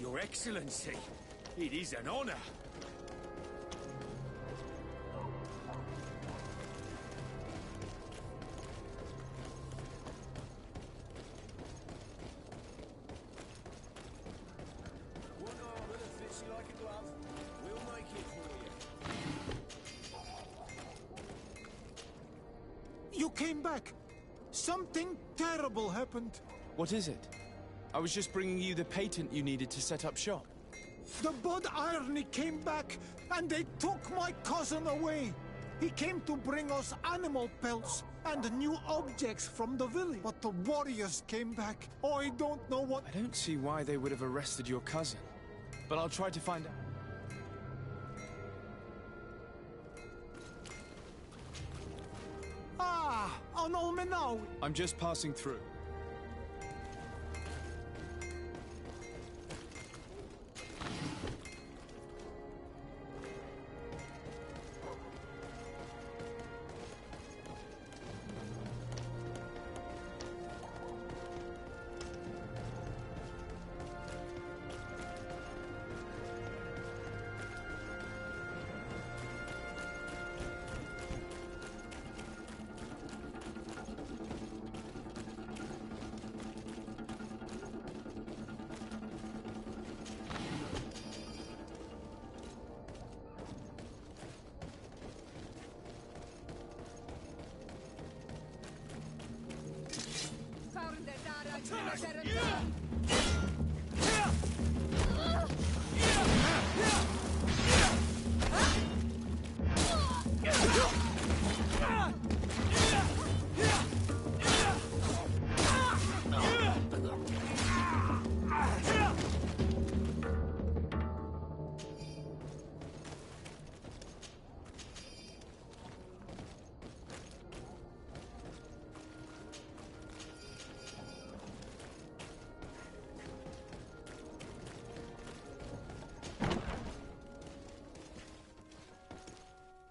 Your Excellency, it is an honor. One arm that fits you like a glove. We'll make it for you. You came back. Something terrible happened. What is it? I was just bringing you the patent you needed to set up shop. The Bud Irony came back, and they took my cousin away. He came to bring us animal pelts and new objects from the village. But the warriors came back. Oh, I don't know what... I don't see why they would have arrested your cousin. But I'll try to find out. Ah, an Olmenau. I'm just passing through.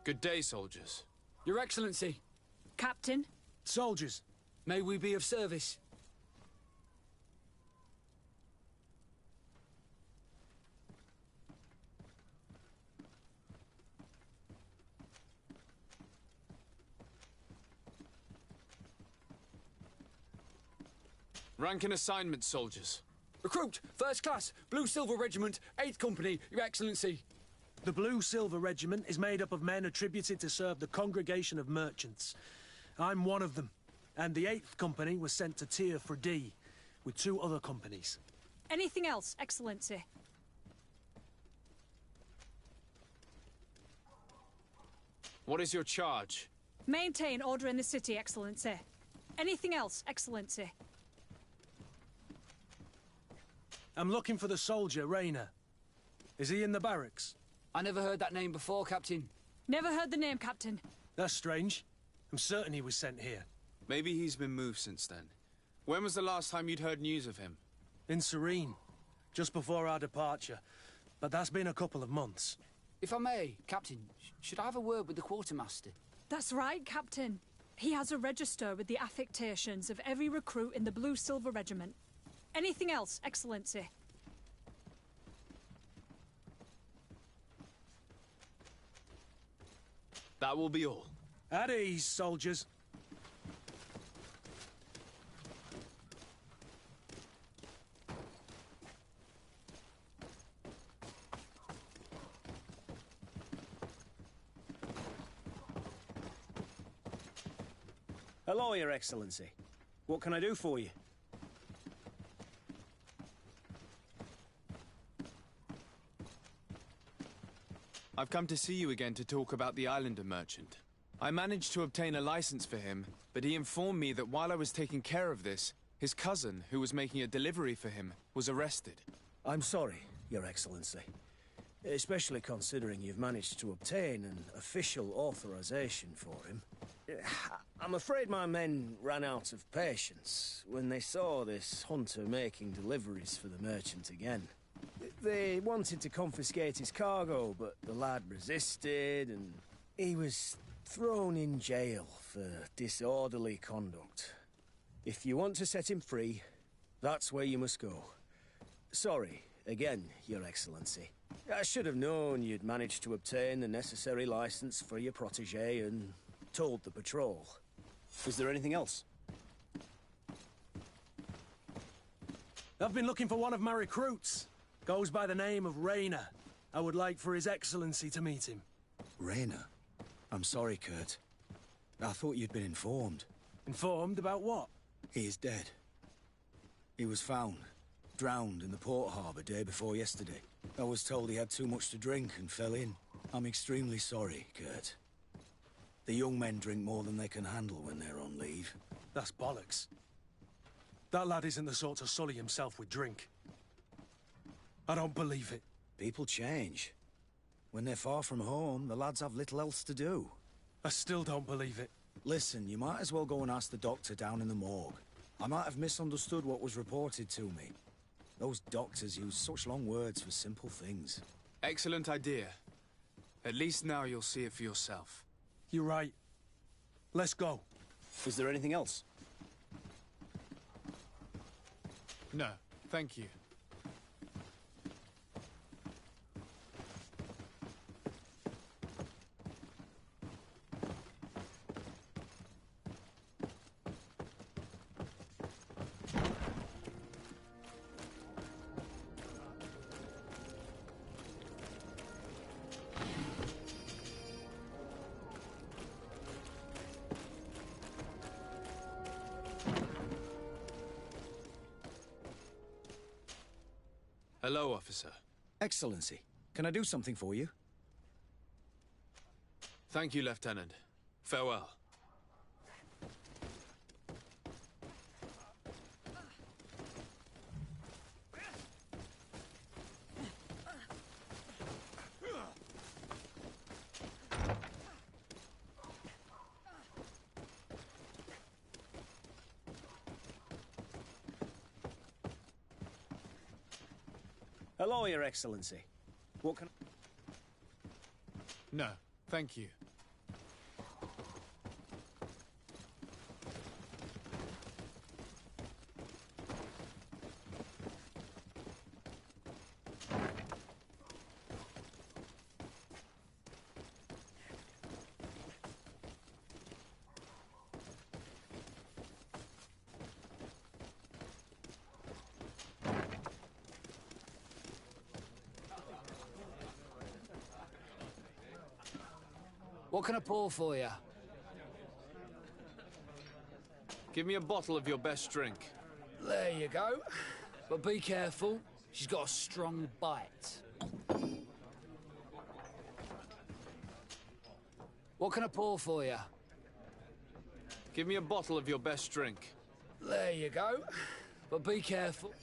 Good day, soldiers. Your Excellency. Captain. Soldiers. May we be of service? Rank and assignment, soldiers. Recruit, First Class, Blue Silver Regiment, 8th Company, Your Excellency. The Blue Silver Regiment is made up of men attributed to serve the Congregation of Merchants. I'm one of them, and the 8th Company was sent to Tier for D, with 2 other companies. Anything else, Excellency? What is your charge? Maintain order in the city, Excellency. Anything else, Excellency? I'm looking for the soldier, Rayner. Is he in the barracks? I never heard that name before, Captain. Never heard the name, Captain. That's strange. I'm certain he was sent here. Maybe he's been moved since then. When was the last time you'd heard news of him? In Serene, just before our departure. But that's been a couple of months. If I may, Captain, should I have a word with the quartermaster? That's right, Captain. He has a register with the affectations of every recruit in the Blue Silver Regiment. Anything else, Excellency? That will be all. At ease, soldiers. Hello, Your Excellency. What can I do for you? I've come to see you again to talk about the Islander merchant. I managed to obtain a license for him, but he informed me that while I was taking care of this, his cousin, who was making a delivery for him, was arrested. I'm sorry, Your Excellency. Especially considering you've managed to obtain an official authorization for him. I'm afraid my men ran out of patience when they saw this hunter making deliveries for the merchant again. They wanted to confiscate his cargo, but the lad resisted, and he was thrown in jail for disorderly conduct. If you want to set him free, that's where you must go. Sorry, again, Your Excellency. I should have known you'd managed to obtain the necessary license for your protege and told the patrol. Is there anything else? I've been looking for one of my recruits. Goes by the name of Rayner. I would like for His Excellency to meet him. Rayner? I'm sorry, Kurt. I thought you'd been informed. Informed about what? He is dead. He was found, drowned in the port harbour day before yesterday. I was told he had too much to drink and fell in. I'm extremely sorry, Kurt. The young men drink more than they can handle when they're on leave. That's bollocks. That lad isn't the sort to sully himself with drink. I don't believe it. People change. When they're far from home, the lads have little else to do. I still don't believe it. Listen, you might as well go and ask the doctor down in the morgue. I might have misunderstood what was reported to me. Those doctors use such long words for simple things. Excellent idea. At least now you'll see it for yourself. You're right. Let's go. Is there anything else? No, thank you. Hello, officer. Excellency, can I do something for you? Thank you, Lieutenant. Farewell. Hello, Your Excellency. What can... No, thank you. What can I pour for you? Give me a bottle of your best drink. There you go. But be careful, she's got a strong bite. What can I pour for you? Give me a bottle of your best drink. There you go. But be careful.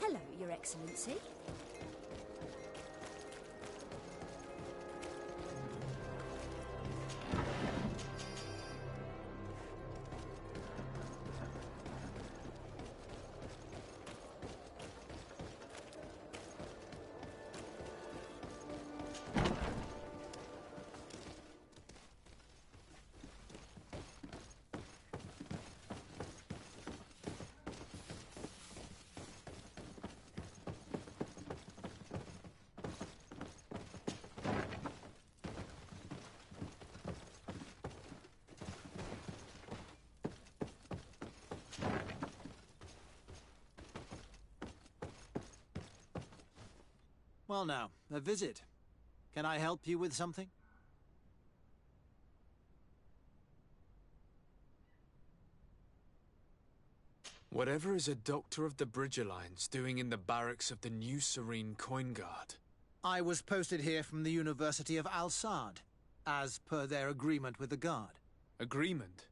Hello, Your Excellency. Well now, a visit. Can I help you with something? Whatever is a doctor of the Bridge Alliance doing in the barracks of the New Serene Coin Guard? I was posted here from the University of Al-Sad, as per their agreement with the Guard. Agreement?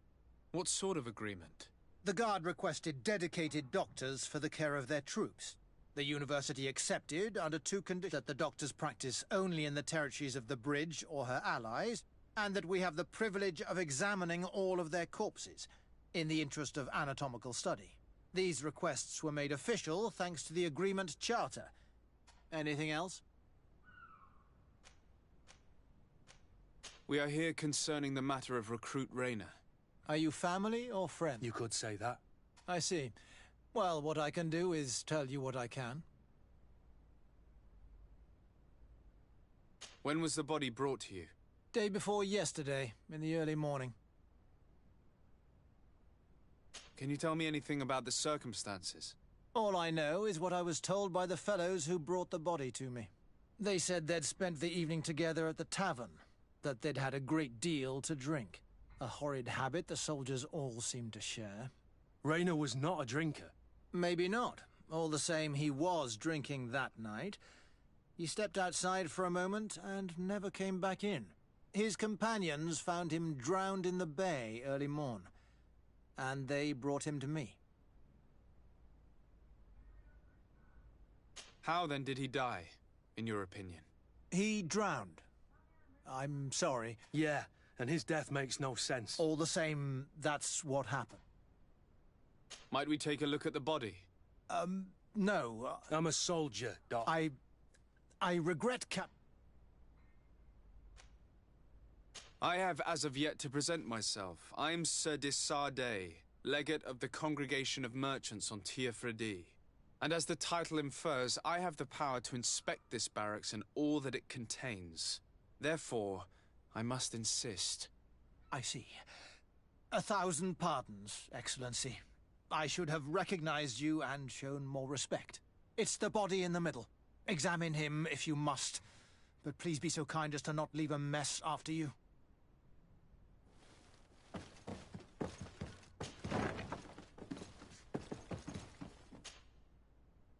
What sort of agreement? The Guard requested dedicated doctors for the care of their troops. The university accepted under two conditions: that the doctors practice only in the territories of the Bridge or her allies, and that we have the privilege of examining all of their corpses, in the interest of anatomical study. These requests were made official thanks to the Agreement Charter. Anything else? We are here concerning the matter of Recruit Rayner. Are you family or friends? You could say that. I see. Well, what I can do is tell you what I can. When was the body brought to you? Day before yesterday, in the early morning. Can you tell me anything about the circumstances? All I know is what I was told by the fellows who brought the body to me. They said they'd spent the evening together at the tavern, that they'd had a great deal to drink. A horrid habit the soldiers all seemed to share. Rayner was not a drinker. Maybe not. All the same, he was drinking that night. He stepped outside for a moment and never came back in. His companions found him drowned in the bay early morn, and they brought him to me. How then did he die, in your opinion? He drowned. I'm sorry. Yeah, and his death makes no sense. All the same, that's what happened. Might we take a look at the body? No. I'm a soldier, Doc. I regret I have as of yet to present myself. I'm Sir Desardet, legate of the Congregation of Merchants on Tir Fredi. And as the title infers, I have the power to inspect this barracks and all that it contains. Therefore, I must insist. I see. 1,000 pardons, Excellency. I should have recognized you and shown more respect. It's the body in the middle. Examine him if you must, but please be so kind as to not leave a mess after you.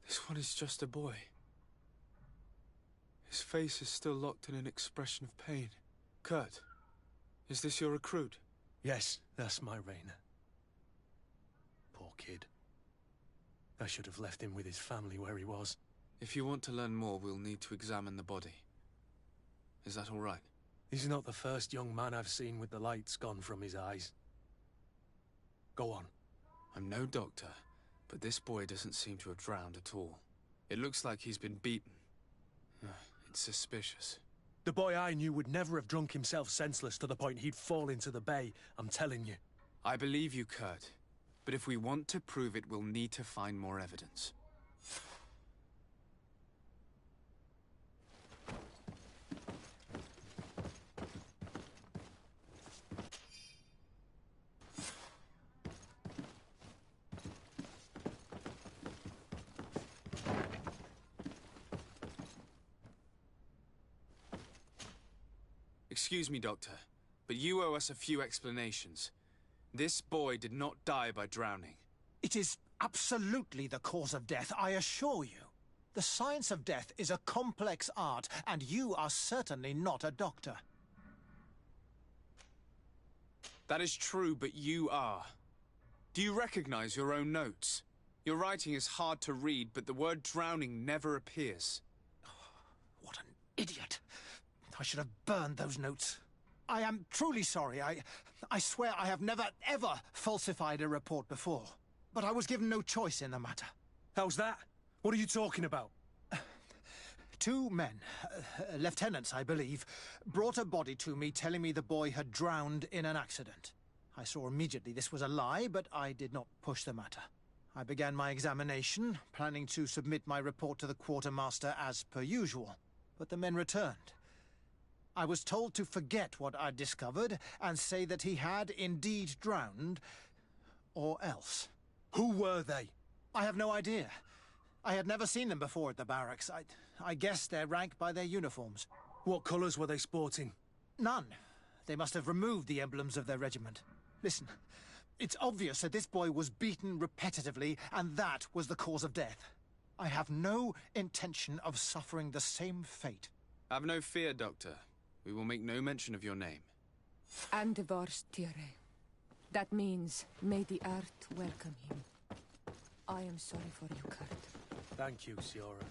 This one is just a boy. His face is still locked in an expression of pain. Kurt, is this your recruit? Yes, that's my Rayner. Poor kid. I should have left him with his family where he was. If you want to learn more, we'll need to examine the body. Is that all right? He's not the first young man I've seen with the lights gone from his eyes. Go on. I'm no doctor, but this boy doesn't seem to have drowned at all. It looks like he's been beaten. It's suspicious. The boy I knew would never have drunk himself senseless to the point he'd fall into the bay, I'm telling you. I believe you, Kurt. But if we want to prove it, we'll need to find more evidence. Excuse me, Doctor, but you owe us a few explanations. This boy did not die by drowning. It is absolutely the cause of death, I assure you. The science of death is a complex art, and you are certainly not a doctor. That is true, but you are. Do you recognize your own notes? Your writing is hard to read, but the word drowning never appears. What an idiot. I should have burned those notes. I am truly sorry. I swear I have never, ever falsified a report before. But I was given no choice in the matter. How's that? What are you talking about? 2 men, lieutenants, I believe, brought a body to me telling me the boy had drowned in an accident. I saw immediately this was a lie, but I did not push the matter. I began my examination, planning to submit my report to the quartermaster as per usual. But the men returned. I was told to forget what I'd discovered and say that he had indeed drowned, or else. Who were they? I have no idea. I had never seen them before at the barracks. I guessed their rank by their uniforms. What colours were they sporting? None. They must have removed the emblems of their regiment. Listen, it's obvious that this boy was beaten repetitively, and that was the cause of death. I have no intention of suffering the same fate. Have no fear, Doctor. We will make no mention of your name. Andevars Tire. That means, may the earth welcome him. I am sorry for you, Kurt. Thank you, Siora.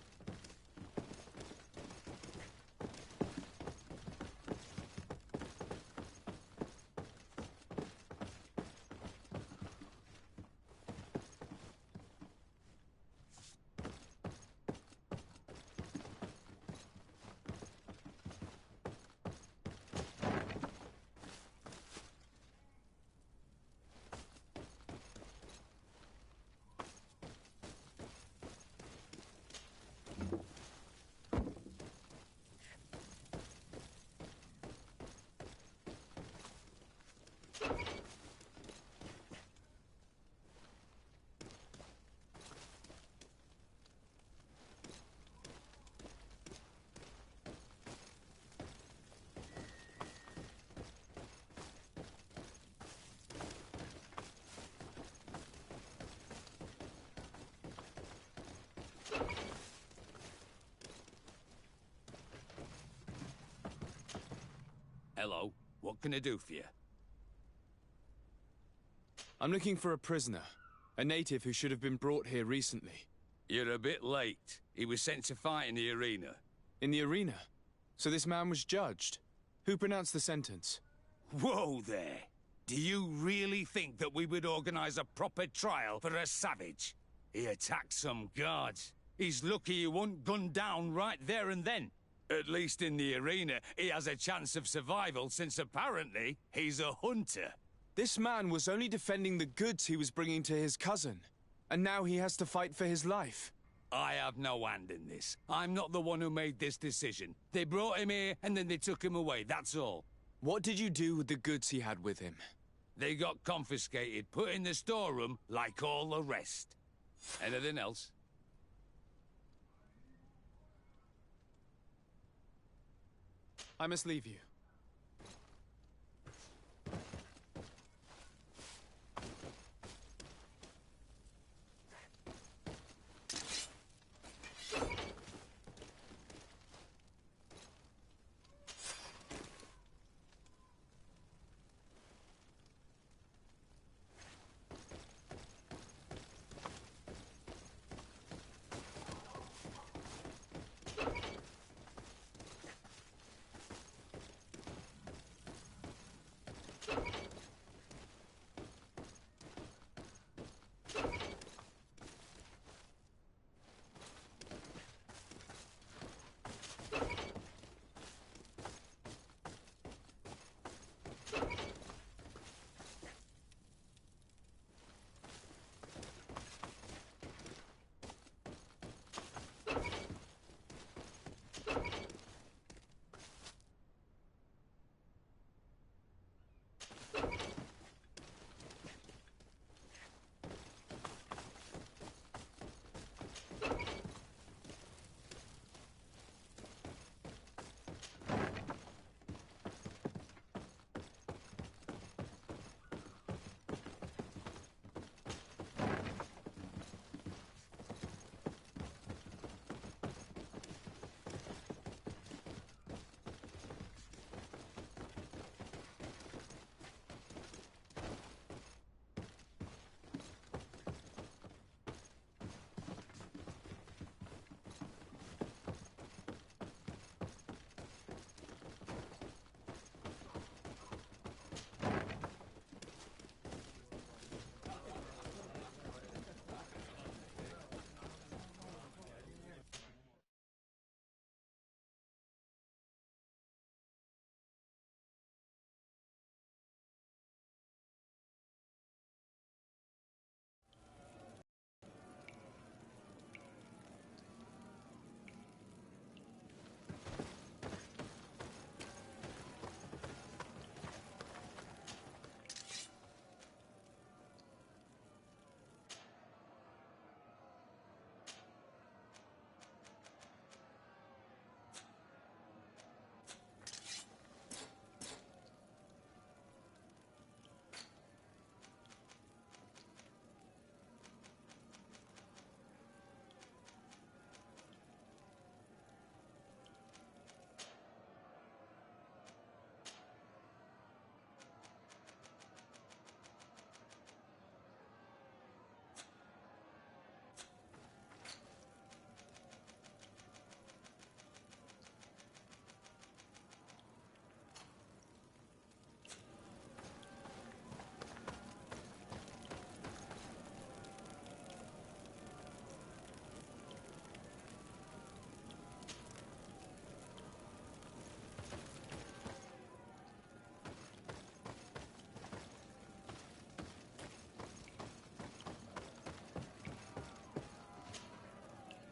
Hello. What can I do for you? I'm looking for a prisoner. A native who should have been brought here recently. You're a bit late. He was sent to fight in the arena. In the arena? So this man was judged? Who pronounced the sentence? Whoa there! Do you really think that we would organize a proper trial for a savage? He attacked some guards. He's lucky he wasn't gunned down right there and then. At least in the arena, he has a chance of survival since apparently he's a hunter. This man was only defending the goods he was bringing to his cousin. And now he has to fight for his life. I have no hand in this. I'm not the one who made this decision. They brought him here and then they took him away, that's all. What did you do with the goods he had with him? They got confiscated, put in the storeroom like all the rest. Anything else? I must leave you.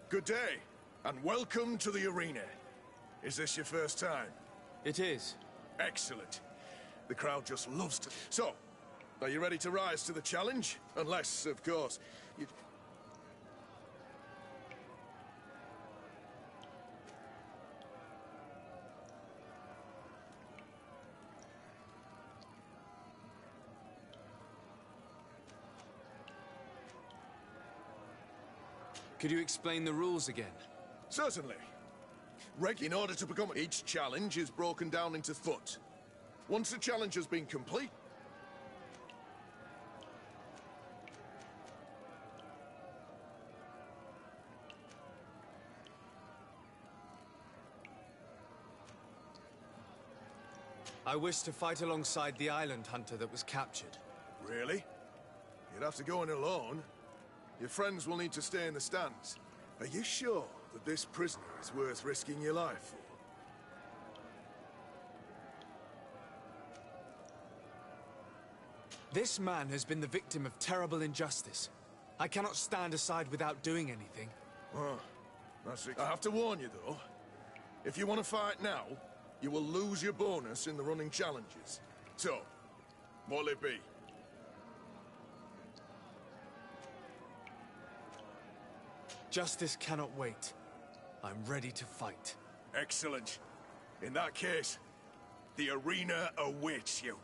Good day, and welcome to the arena. Is this your first time? It is. Excellent. The crowd just loves to... So, are you ready to rise to the challenge? Unless, of course, you... Could you explain the rules again? Certainly. In order to become... Each challenge is broken down into foot. Once a challenge has been complete... I wish to fight alongside the island hunter that was captured. Really? You'd have to go in alone. Your friends will need to stay in the stands. Are you sure that this prisoner is worth risking your life for? This man has been the victim of terrible injustice. I cannot stand aside without doing anything. Oh, that's it. I have to warn you, though. If you want to fight now, you will lose your bonus in the running challenges. So, what'll it be? Justice cannot wait. I'm ready to fight. Excellent. In that case, the arena awaits you.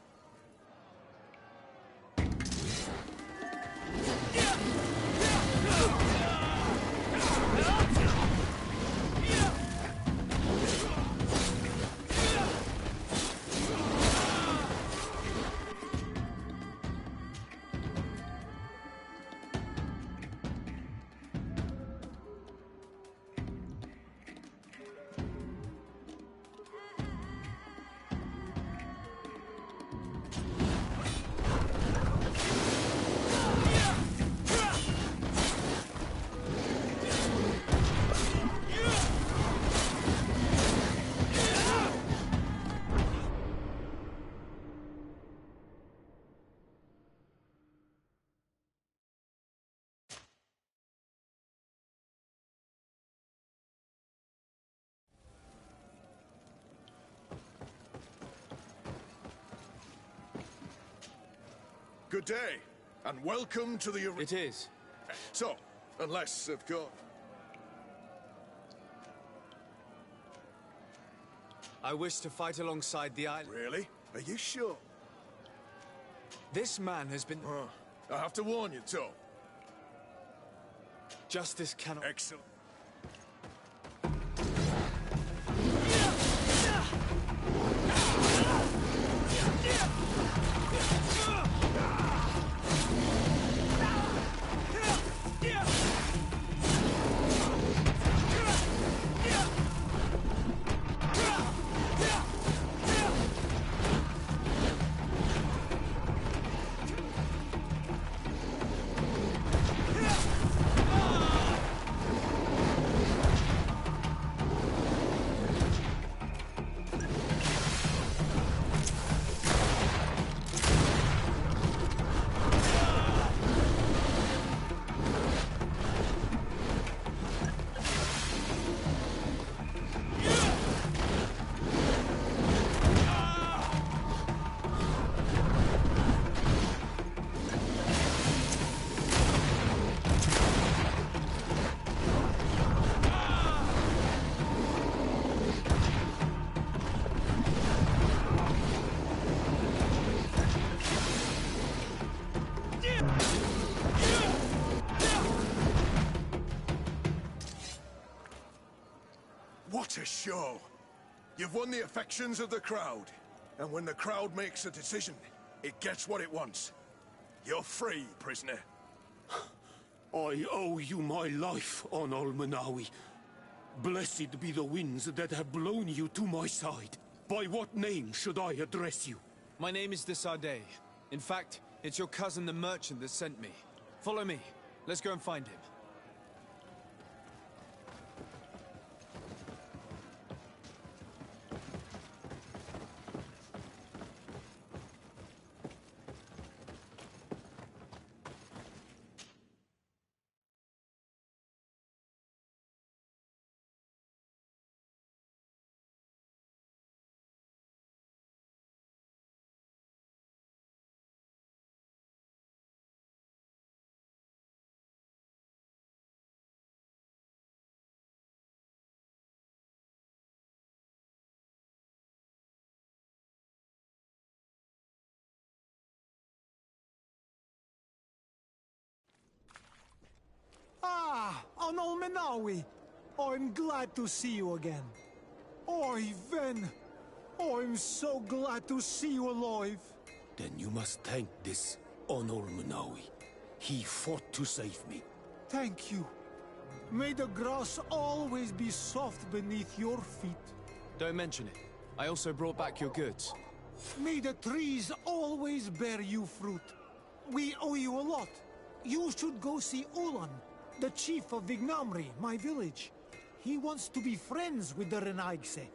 Good day, and welcome to the... It is. So, unless, of course... I wish to fight alongside the island... Really? Are you sure? This man has been... I have to warn you, Tom. Justice cannot... Excellent. What a show! You've won the affections of the crowd. And when the crowd makes a decision, it gets what it wants. You're free, prisoner. I owe you my life, on Almanawi. Blessed be the winds that have blown you to my side. By what name should I address you? My name is Desardet. In fact, it's your cousin the merchant that sent me. Follow me. Let's go and find him. Ah, on Olmenawi. I'm glad to see you again. Oi, Ven. I'm so glad to see you alive. Then you must thank this Onol Manawi. He fought to save me. Thank you. May the grass always be soft beneath your feet. Don't mention it. I also brought back your goods. May the trees always bear you fruit. We owe you a lot. You should go see Ulan, the chief of Vignamri, my village. He wants to be friends with the Renaigse.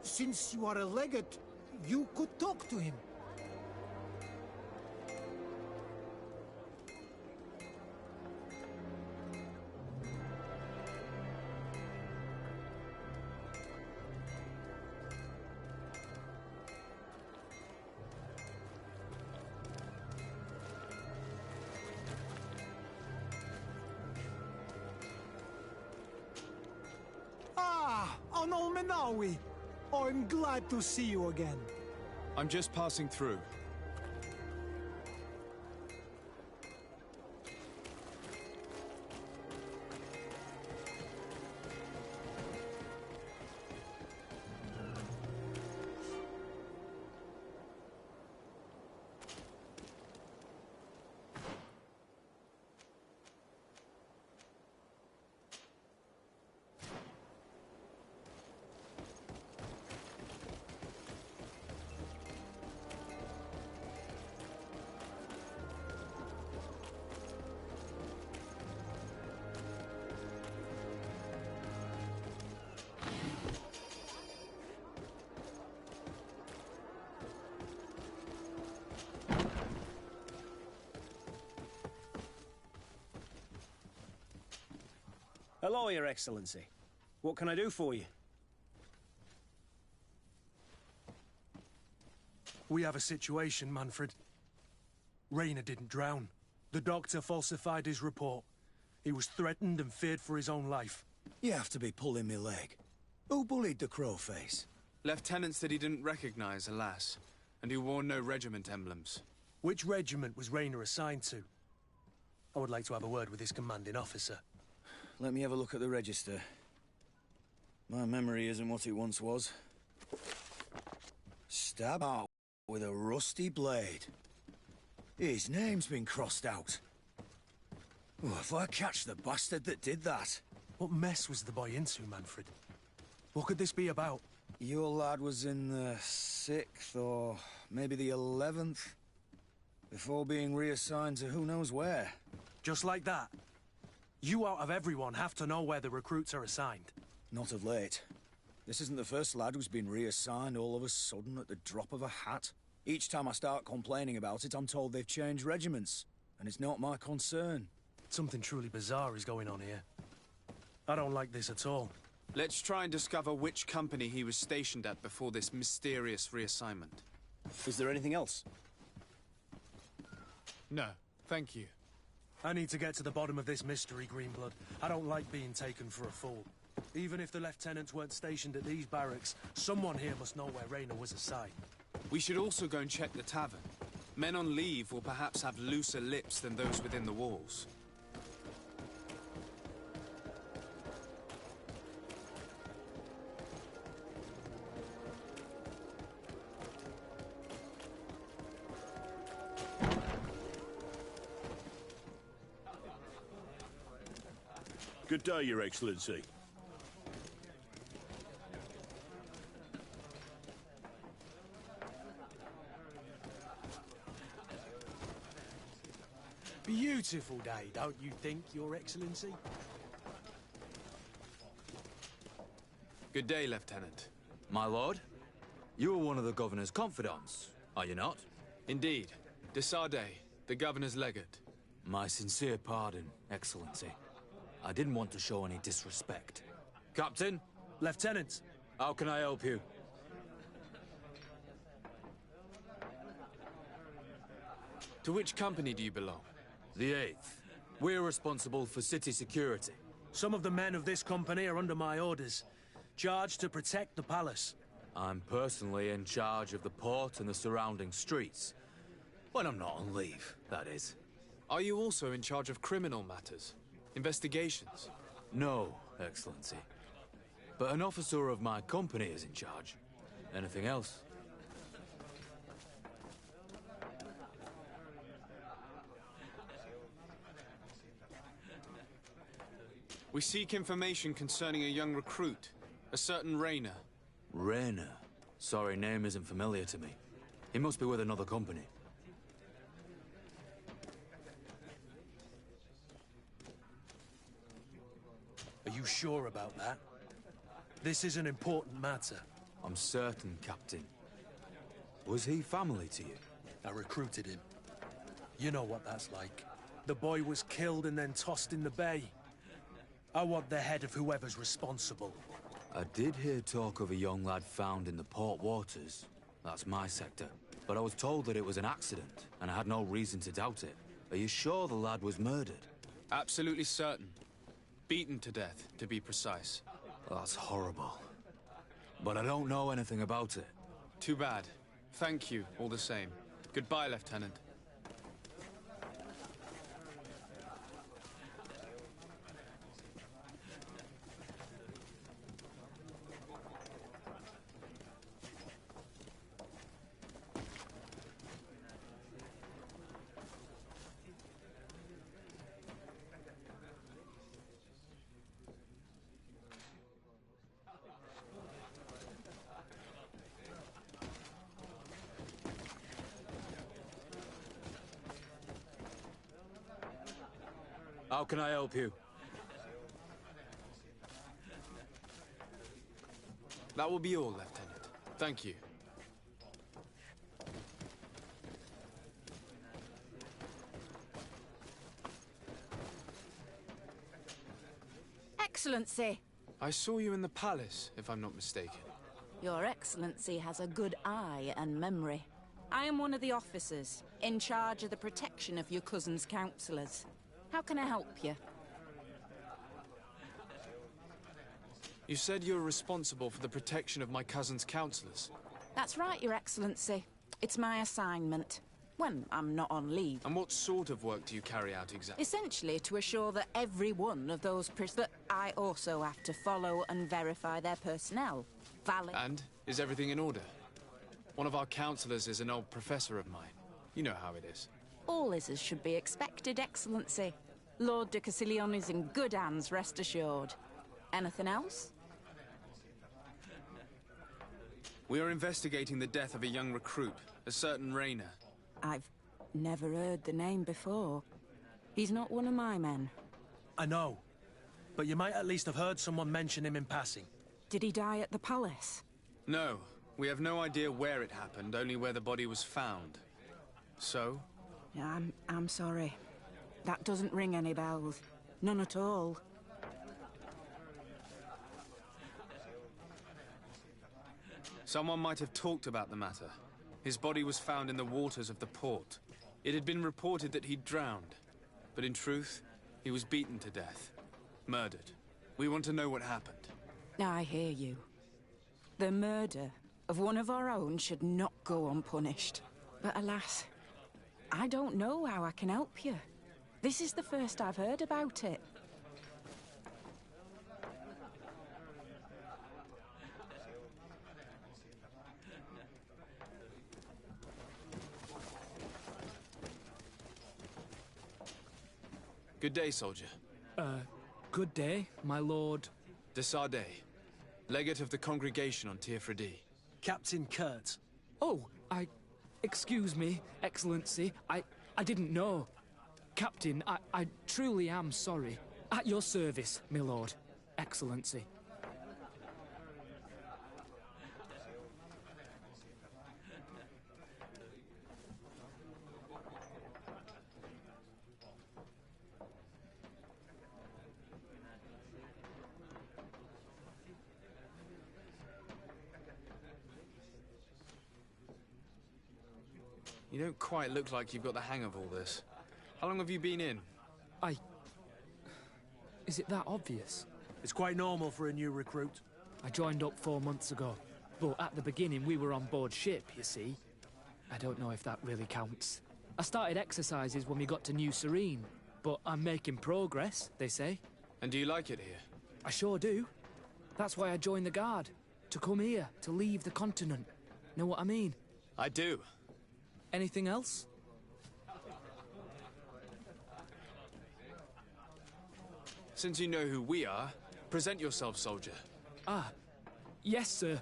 Since you are a legate, you could talk to him. Olmenawi. I'm glad to see you again. I'm just passing through. Hello, Your Excellency. What can I do for you? We have a situation, Manfred. Rainer didn't drown. The doctor falsified his report. He was threatened and feared for his own life. You have to be pulling me leg. Who bullied the crowface? Lieutenants that he didn't recognize, alas, and who wore no regiment emblems. Which regiment was Rainer assigned to? I would like to have a word with his commanding officer. Let me have a look at the register. My memory isn't what it once was. Stab out with a rusty blade. His name's been crossed out. Oh, if I catch the bastard that did that. What mess was the boy into, Manfred? What could this be about? Your lad was in the 6th or maybe the 11th, before being reassigned to who knows where. Just like that? You out of everyone have to know where the recruits are assigned. Not of late. This isn't the first lad who's been reassigned all of a sudden at the drop of a hat. Each time I start complaining about it, I'm told they've changed regiments, and it's not my concern. Something truly bizarre is going on here. I don't like this at all. Let's try and discover which company he was stationed at before this mysterious reassignment. Is there anything else? No, thank you. I need to get to the bottom of this mystery, Greenblood. I don't like being taken for a fool. Even if the lieutenants weren't stationed at these barracks, someone here must know where Rainer was assigned. We should also go and check the tavern. Men on leave will perhaps have looser lips than those within the walls. Good day, Your Excellency. Beautiful day, don't you think, Your Excellency? Good day, Lieutenant. My lord, you are one of the governor's confidants, are you not? Indeed. De Sardet, the governor's legate. My sincere pardon, Excellency. I didn't want to show any disrespect. Captain? Lieutenant. How can I help you? To which company do you belong? The 8th. We're responsible for city security. Some of the men of this company are under my orders, charged to protect the palace. I'm personally in charge of the port and the surrounding streets. When I'm not on leave, that is. Are you also in charge of criminal matters? Investigations? No, Excellency. But an officer of my company is in charge. Anything else? We seek information concerning a young recruit, a certain Rayner. Rayner? Sorry, name isn't familiar to me. He must be with another company. Are you sure about that? This is an important matter. I'm certain, Captain. Was he family to you? I recruited him. You know what that's like. The boy was killed and then tossed in the bay. I want the head of whoever's responsible. I did hear talk of a young lad found in the port waters. That's my sector. But I was told that it was an accident, and I had no reason to doubt it. Are you sure the lad was murdered? Absolutely certain. Beaten to death, to be precise. That's horrible. But I don't know anything about it. Too bad. Thank you, all the same. Goodbye, Lieutenant. How can I help you? That will be all, Lieutenant. Thank you. Excellency! I saw you in the palace, if I'm not mistaken. Your Excellency has a good eye and memory. I am one of the officers, in charge of the protection of your cousin's councillors. How can I help you? You said you were responsible for the protection of my cousin's councillors. That's right, Your Excellency. It's my assignment. When I'm not on leave. And what sort of work do you carry out exactly? Essentially to assure that every one of those prisoners... But I also have to follow and verify their personnel. Valid. And? Is everything in order? One of our councillors is an old professor of mine. You know how it is. All is as should be expected, Excellency. Lord de Cassilion is in good hands, rest assured. Anything else? We are investigating the death of a young recruit, a certain Rayner. I've never heard the name before. He's not one of my men. I know. But you might at least have heard someone mention him in passing. Did he die at the palace? No. We have no idea where it happened, only where the body was found. So? I'm sorry. That doesn't ring any bells. None at all. Someone might have talked about the matter. His body was found in the waters of the port. It had been reported that he'd drowned. But in truth, he was beaten to death. Murdered. We want to know what happened. I hear you. The murder of one of our own should not go unpunished. But alas, I don't know how I can help you. This is the first I've heard about it. Good day, soldier. Good day, my lord. De Sardet, legate of the congregation on Tier-Fredy. Captain Kurt. Oh, excuse me, Excellency. I didn't know. Captain, I truly am sorry. At your service, my lord. Excellency. You don't quite look like you've got the hang of all this. How long have you been in? Is it that obvious? It's quite normal for a new recruit. I joined up 4 months ago. But at the beginning, we were on board ship, you see. I don't know if that really counts. I started exercises when we got to New Serene, But I'm making progress, they say. And do you like it here? I sure do. That's why I joined the Guard. To come here, to leave the continent. Know what I mean? I do. Anything else? Since you know who we are, present yourself, soldier. Ah, yes, sir.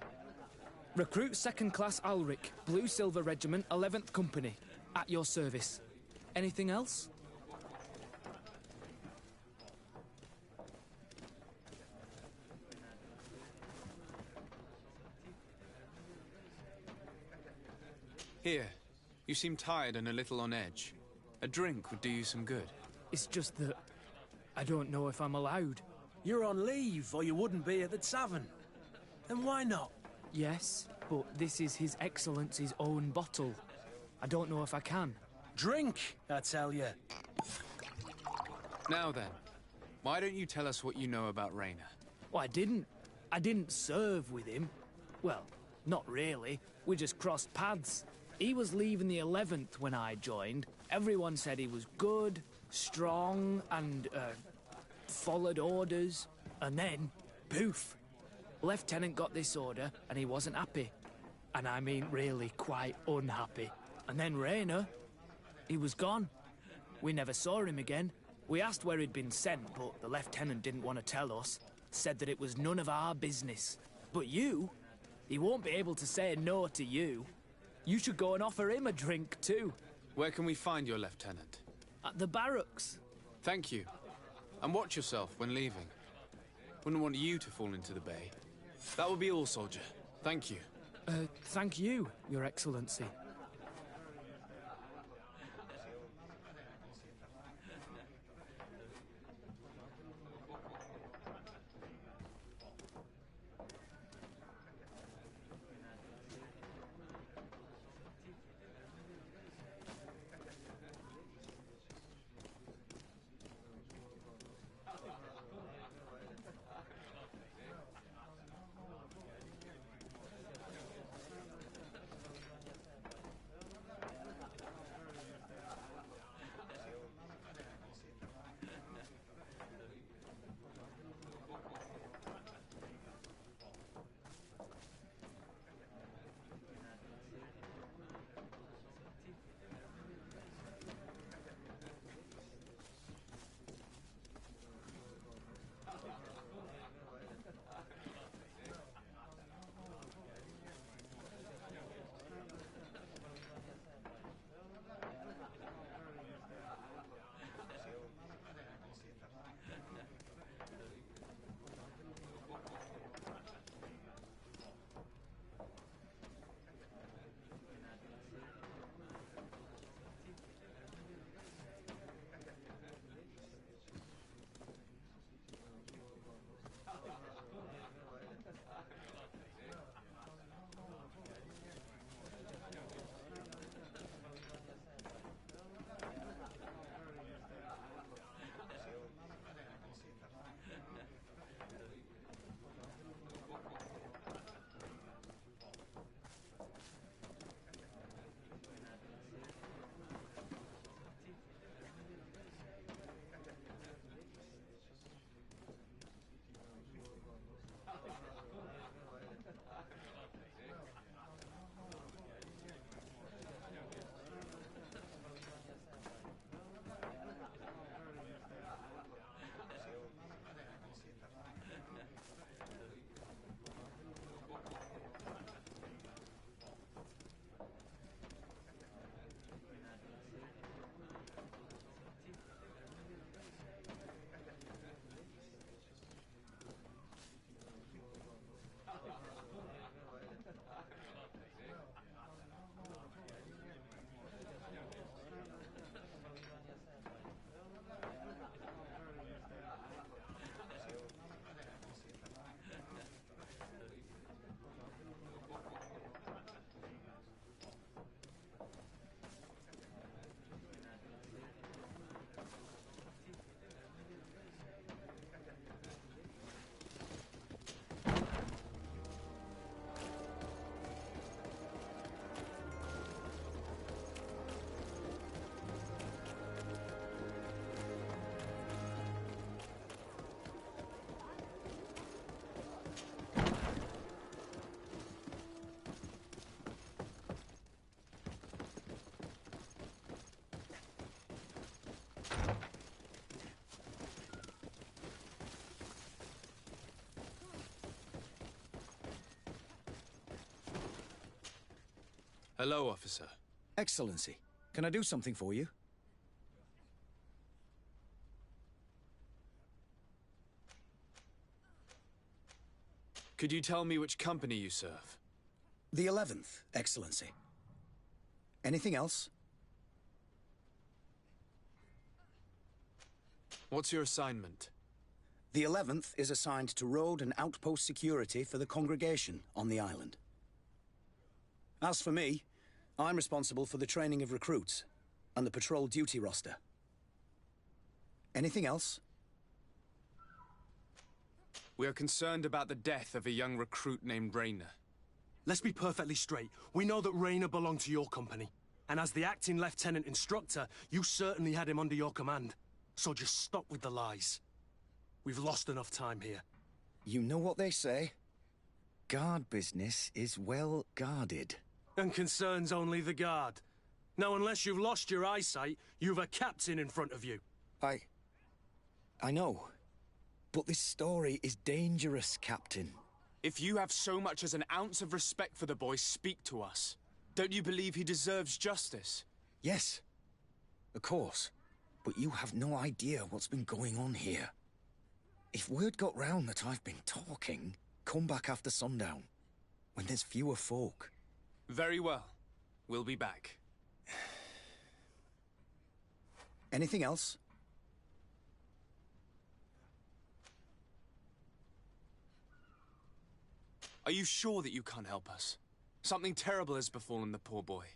Recruit 2nd Class Ulrich, Blue Silver Regiment, 11th Company. At your service. Anything else? Here. You seem tired and a little on edge. A drink would do you some good. It's just that I don't know if I'm allowed. You're on leave, or you wouldn't be at the tavern. And why not? Yes, but this is His Excellency's own bottle. I don't know if I can. Drink, I tell you. Now then, why don't you tell us what you know about Rayner? Well, I didn't serve with him. Well, not really. We just crossed paths. He was leaving the 11th when I joined. Everyone said he was good, strong, and, followed orders. And then, poof. Lieutenant got this order, and he wasn't happy. And I mean really quite unhappy. And then Rayner, he was gone. We never saw him again. We asked where he'd been sent, but the lieutenant didn't want to tell us. Said that it was none of our business. But you, he won't be able to say no to you. You should go and offer him a drink too. Where can we find your lieutenant? At the barracks. Thank you. And watch yourself when leaving. Wouldn't want you to fall into the bay. That will be all, soldier. Thank you. Thank you, Your Excellency. Hello, officer. Excellency, can I do something for you? Could you tell me which company you serve? The 11th, Excellency. Anything else? What's your assignment? The 11th is assigned to road and outpost security for the congregation on the island. As for me, I'm responsible for the training of recruits and the patrol duty roster. Anything else? We are concerned about the death of a young recruit named Rayner. Let's be perfectly straight. We know that Rayner belonged to your company. And as the acting lieutenant instructor, you certainly had him under your command. So just stop with the lies. We've lost enough time here. You know what they say? Guard business is well guarded. And concerns only the guard. Now, unless you've lost your eyesight, you've a captain in front of you. I know. But this story is dangerous, Captain. If you have so much as an ounce of respect for the boy, speak to us. Don't you believe he deserves justice? Yes, of course. But you have no idea what's been going on here. If word got round that I've been talking, come back after sundown, when there's fewer folk. Very well. We'll be back. Anything else? Are you sure that you can't help us? Something terrible has befallen the poor boy.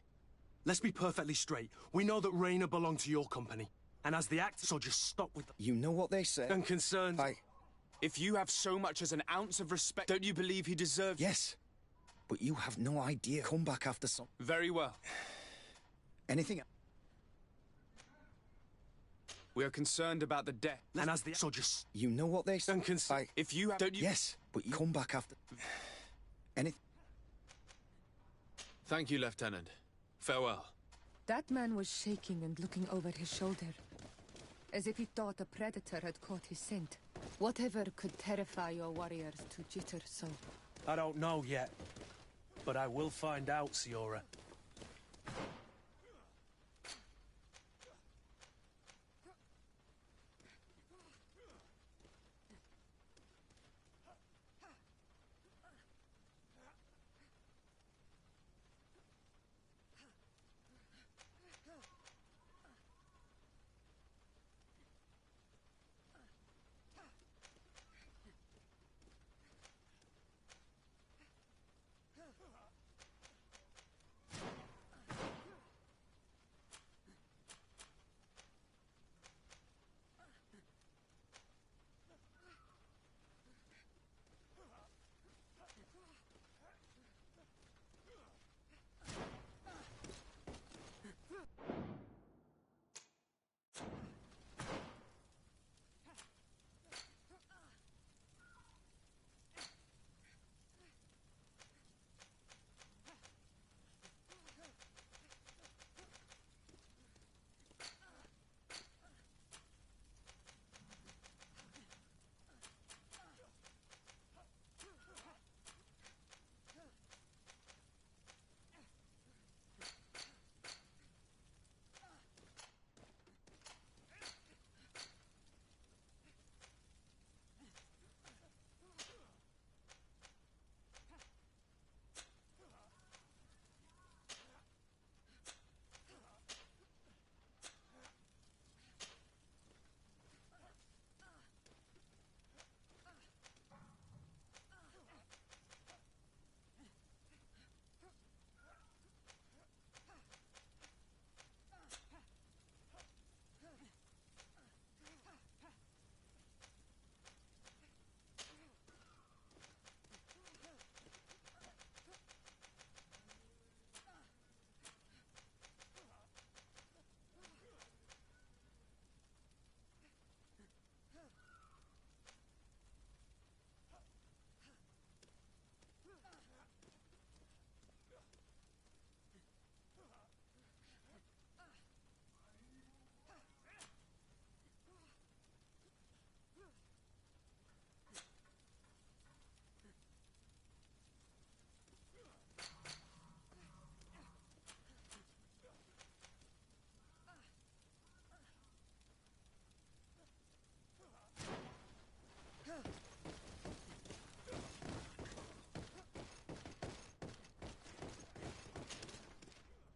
Let's be perfectly straight. We know that Rayner belonged to your company. And as the act, so just stop with the... You know what they say. And concerns... If you have so much as an ounce of respect, don't you believe he deserves... Yes. But you have no idea. Come back after some... Very well. Anything... We are concerned about the death. And as the... So just... You know what they say. And concerns... If you have... Don't you... Yes, but you come back after... Anything... Thank you, Lieutenant. Farewell. That man was shaking and looking over his shoulder, as if he thought a predator had caught his scent. Whatever could terrify your warriors to jitter so? I don't know yet, but I will find out, Siora.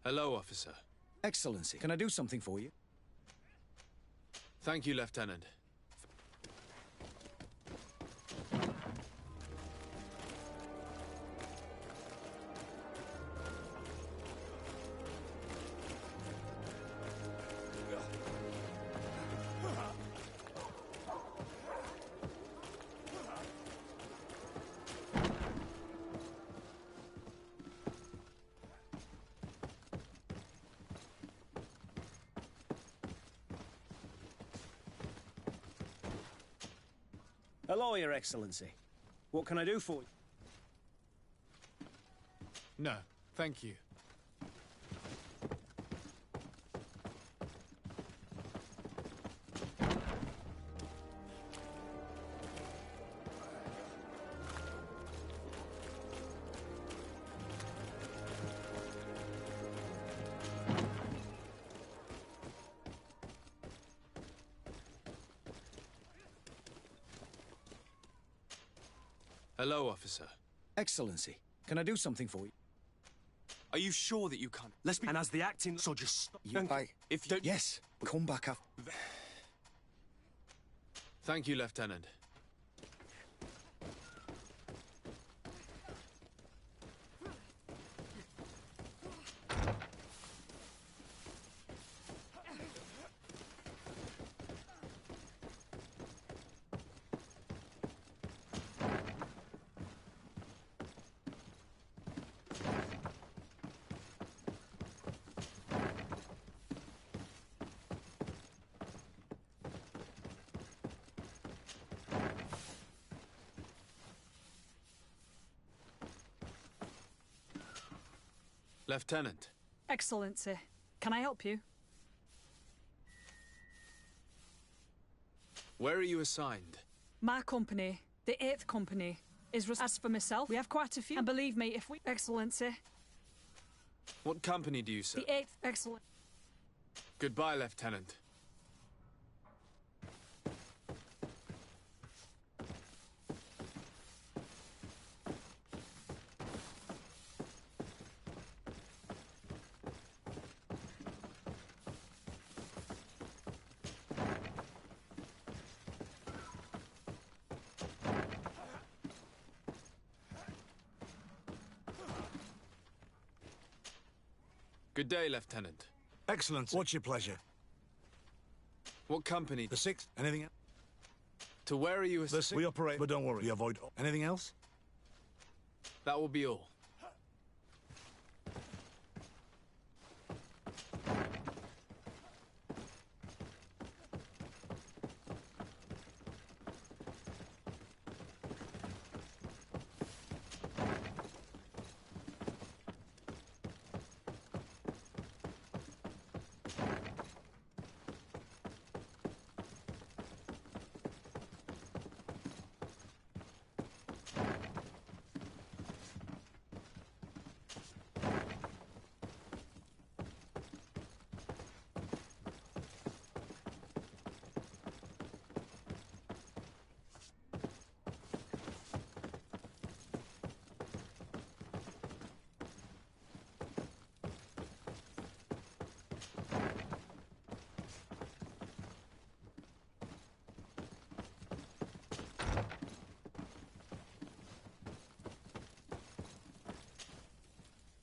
Hello, officer. Excellency, can I do something for you? Thank you, Lieutenant. Hello, Your Excellency. What can I do for you? No, thank you. Hello, officer. Excellency, can I do something for you? Are you sure that you can't? Let's be... And as the acting... So just stop... If you... Yes, but come back after... Thank you, Lieutenant. Lieutenant. Excellency, can I help you? Where are you assigned? My company, the 8th Company, is... As for myself, we have quite a few. And believe me, if we... Excellency. What company do you serve? The 8th... Excellent. Goodbye, Lieutenant. Good day, Lieutenant. Excellent. What's your pleasure? What company? The 6th. Anything else? To where are you assigned? We operate, but don't worry, we avoid... Anything else? That will be all.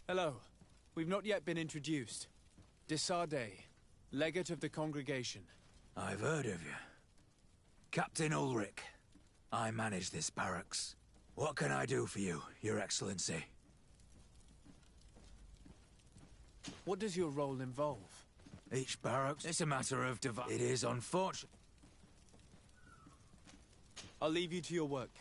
Hello. We've not yet been introduced. Desarde, legate of the congregation. I've heard of you. Captain Ulrich. I manage this barracks. What can I do for you, Your Excellency? What does your role involve? Each barracks, it's a matter of It is unfortunate. I'll leave you to your work.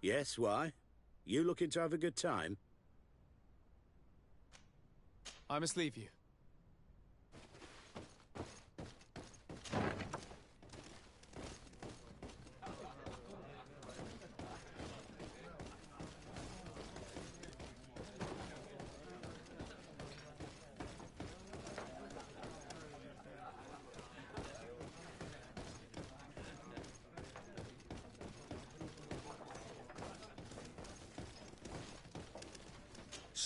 Yes, why? You looking to have a good time? I must leave you.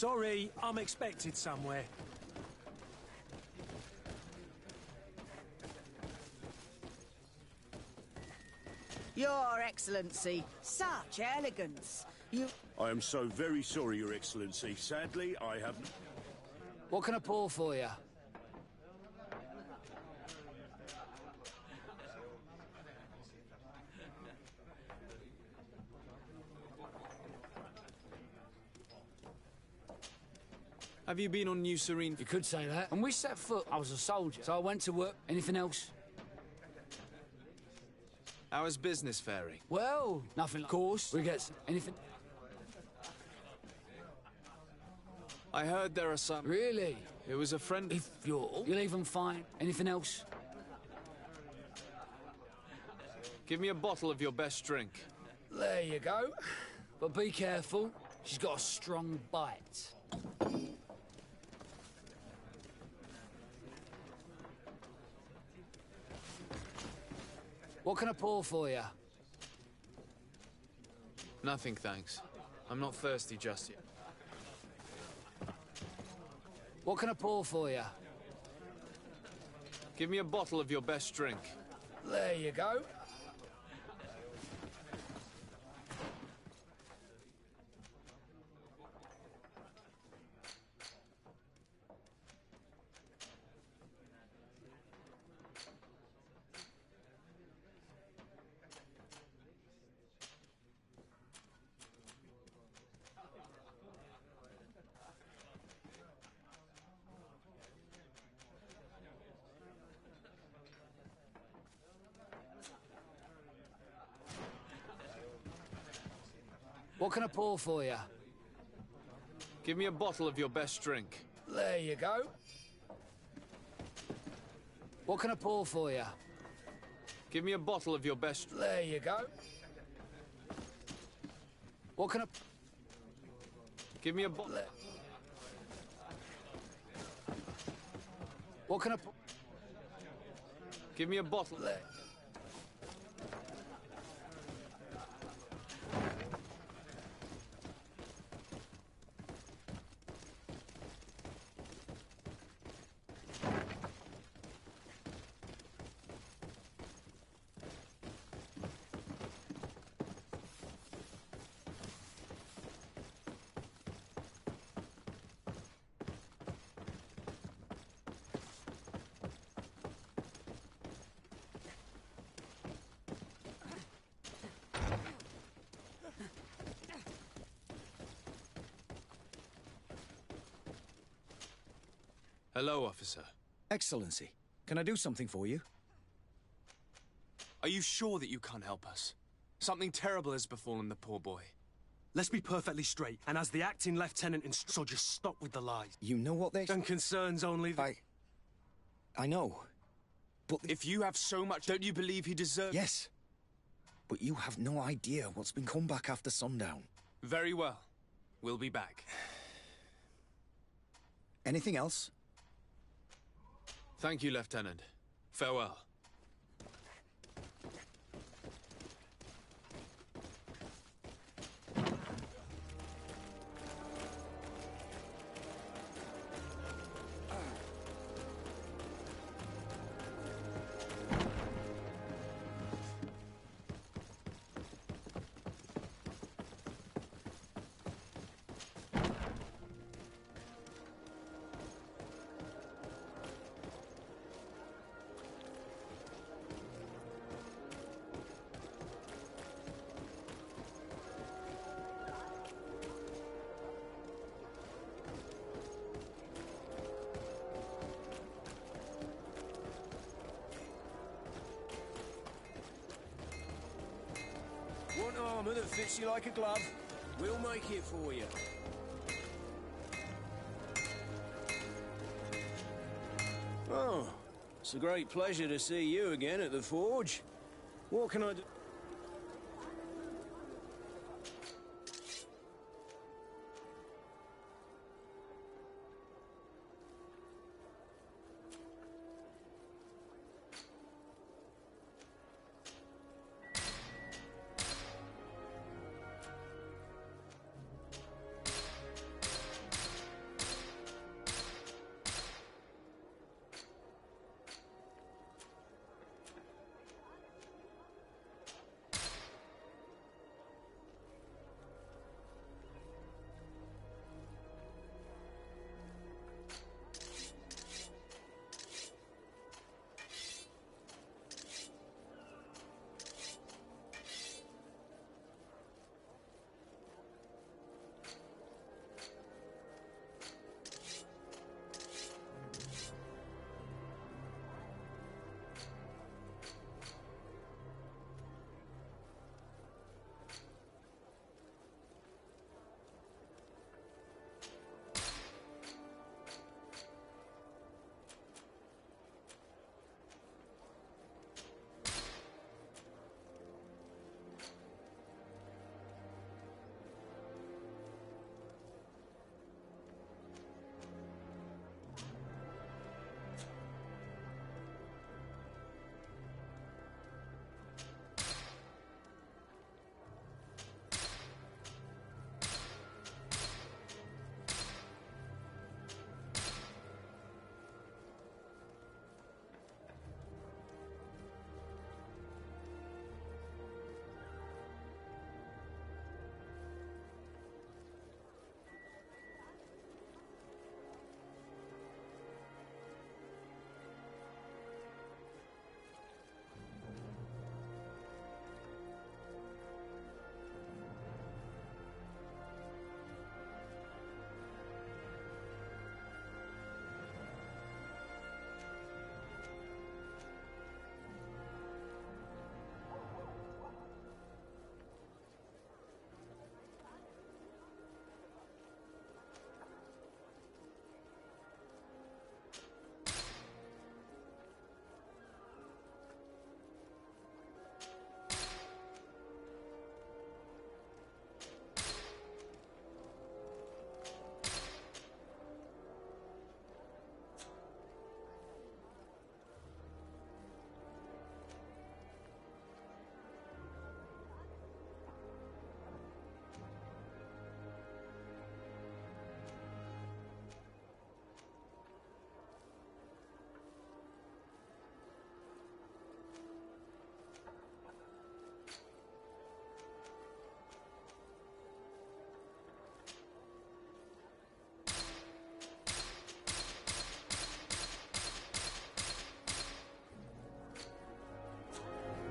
Sorry, I'm expected somewhere. Your Excellency, such elegance. I am so very sorry, Your Excellency. Sadly, I have... What can I pour for you? Have you been on New Serene? You could say that. And we set foot. I was a soldier, so I went to work. Anything else? How is business faring? Well, nothing. Of course, we get anything. I heard there are some... Really? It was a friend... If you'll leave them fine. Anything else? Give me a bottle of your best drink. There you go. But be careful. She's got a strong bite. What can I pour for you? Nothing, thanks. I'm not thirsty just yet. What can I pour for you? Give me a bottle of your best drink. There you go. What can I pour for you? Give me a bottle of your best drink. There you go. What can I pour for you? Give me a bottle of your best... There you go. What can I... Give me a bottle... What can I... Give me a bottle... Hello, officer. Excellency, can I do something for you? Are you sure that you can't help us? Something terrible has befallen the poor boy. Let's be perfectly straight, and as the acting lieutenant so just stop with the lies. You know what they... And concerns only the... I know. But... If you have so much, don't you believe he deserves... Yes. But you have no idea what's been come back after sundown. Very well. We'll be back. Anything else? Thank you, Lieutenant. Farewell. fits you like a glove. We'll make it for you. Oh, it's a great pleasure to see you again at the Forge. What can I do?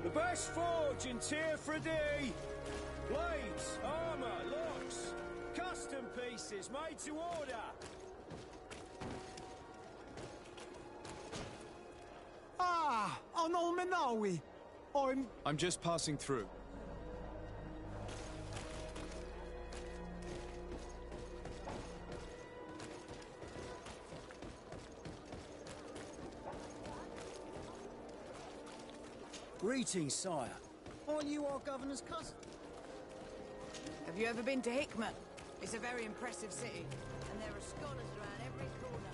The best forge in Tier 3D. Blades, armour, locks, custom pieces made to order. Ah, on Olmenawi. I'm just passing through. Greetings, sire. Aren't you our governor's cousin? Have you ever been to Hickman? It's a very impressive city, and there are scholars around every corner.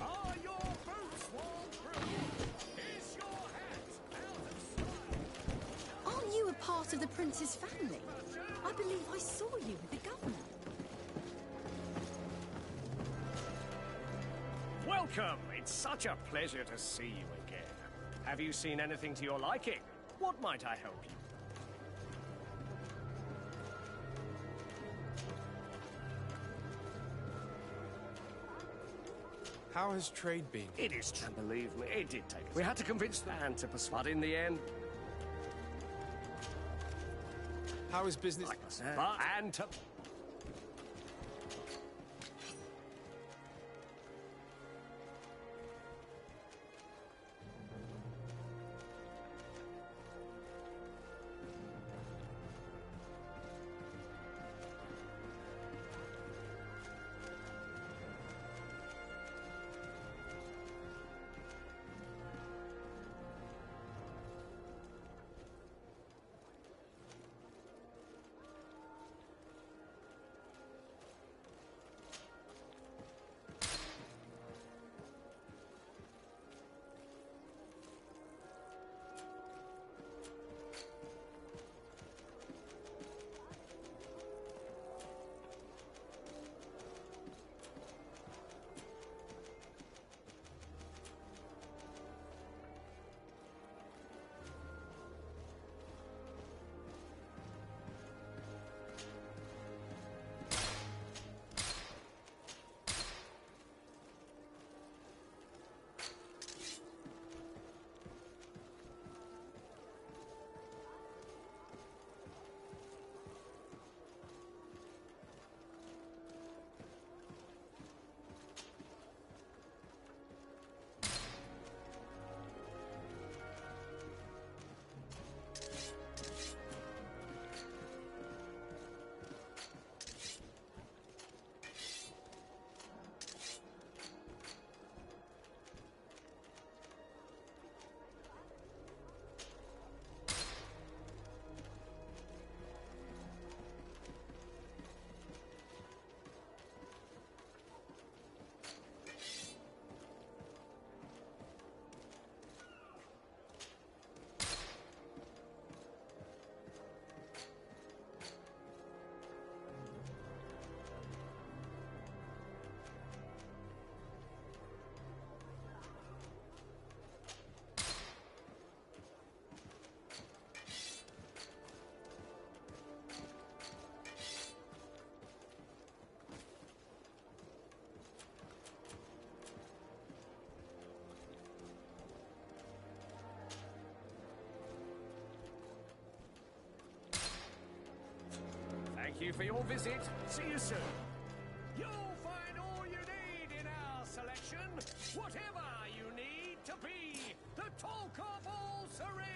Are your boots worn through? Is your hat out of style? Aren't you a part of the prince's family? I believe I saw you with the governor. Welcome! It's such a pleasure to see you again. Have you seen anything to your liking? What might I help you? How has trade been? It is true. Believe me, it did take us. We had to convince the hand to persuade in the end. How is business? And to... for your visit. See you soon. You'll find all you need in our selection. Whatever you need to be the talk of all Serene.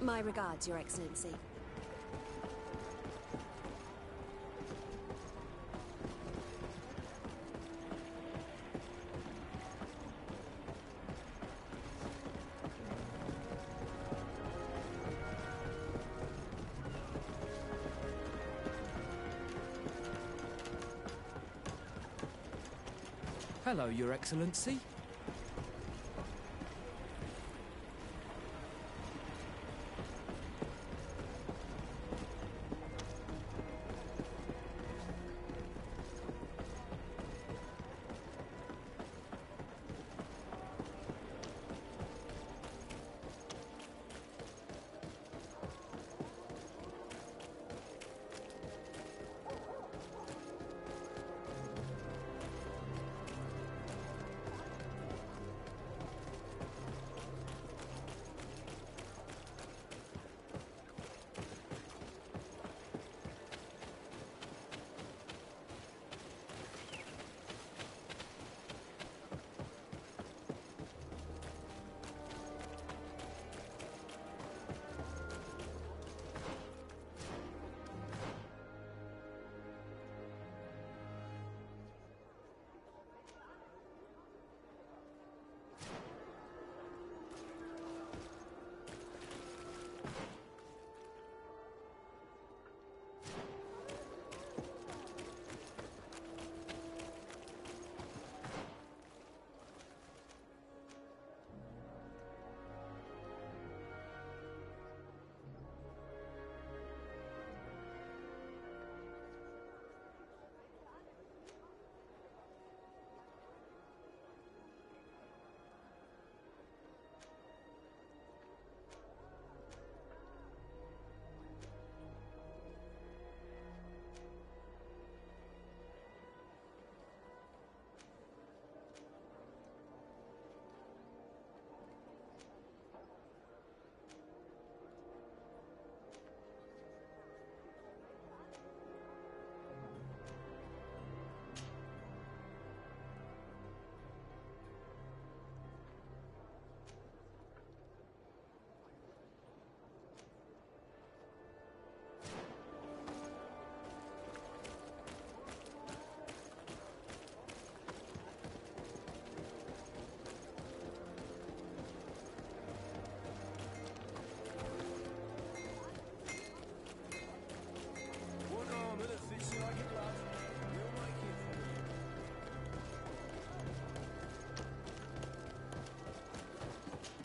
My regards, Your Excellency. Hello, Your Excellency.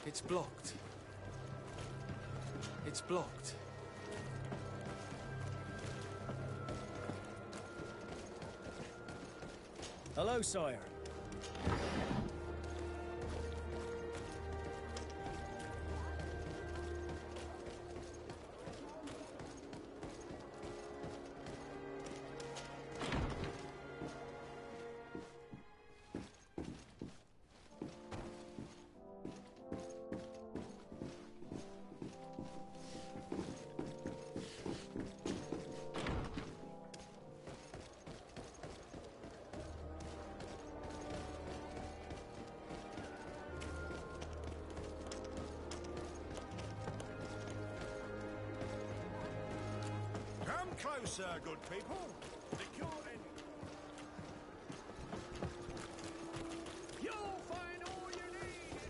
It's blocked. It's blocked. Hello, Sire. Come closer, good people. Secure in. You'll find all you need.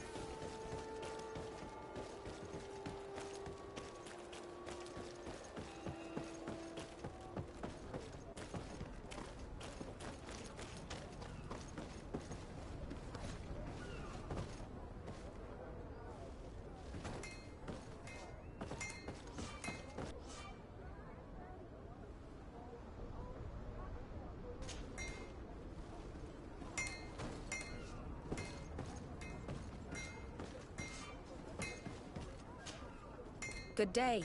Good day,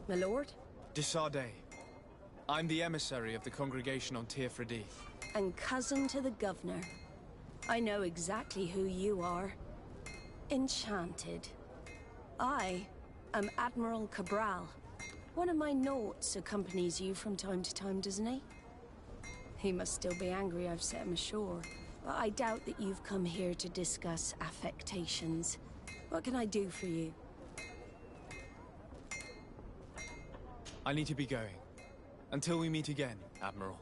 my lord. Desardet. I'm the emissary of the congregation on Tirfredi. And cousin to the governor. I know exactly who you are. Enchanted. I am Admiral Cabral. One of my Nauts accompanies you from time to time, doesn't he? He must still be angry I've set him ashore. But I doubt that you've come here to discuss affectations. What can I do for you? I need to be going. Until we meet again, Admiral.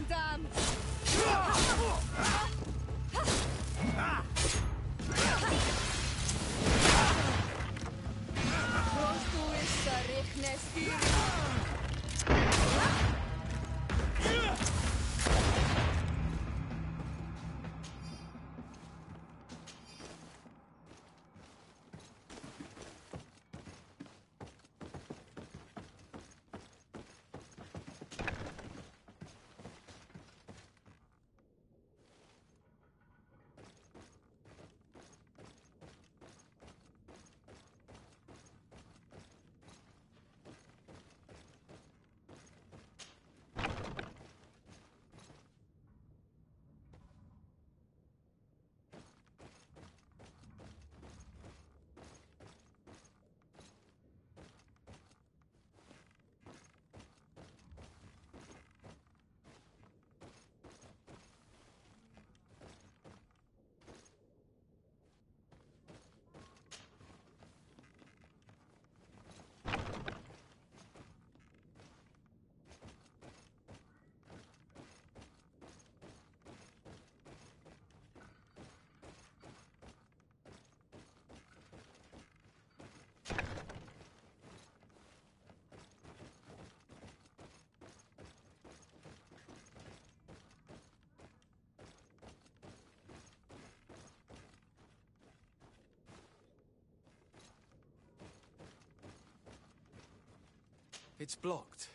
Terenzam! It's blocked.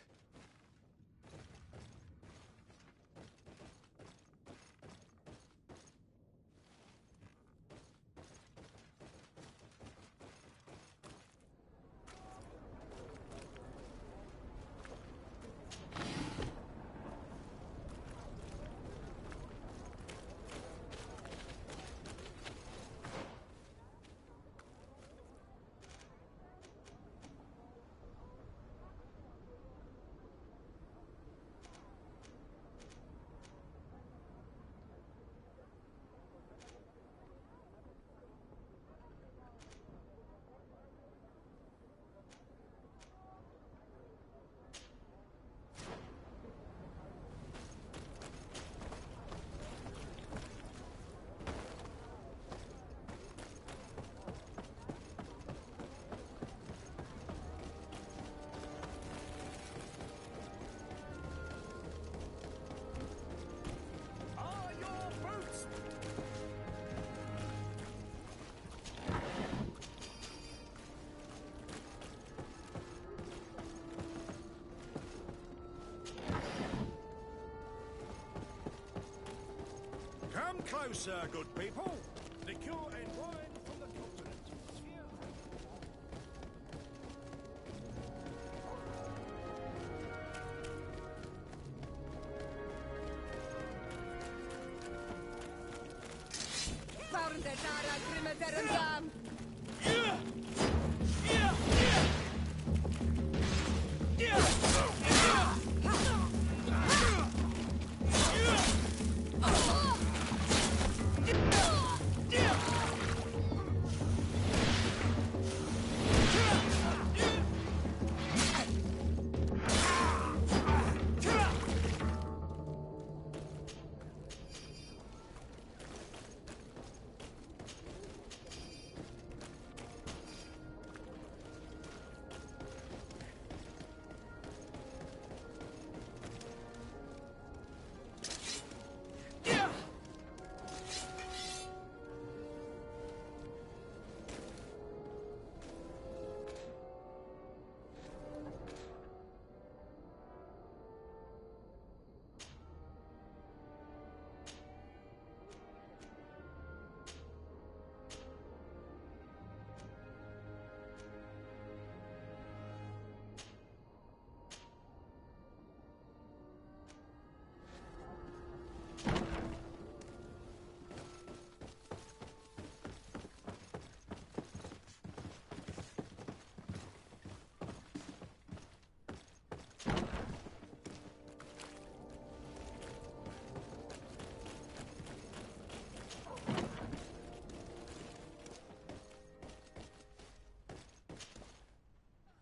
Come closer, good people. Liqueur and wine from the continent. Found the Tara Grimme Terenzam!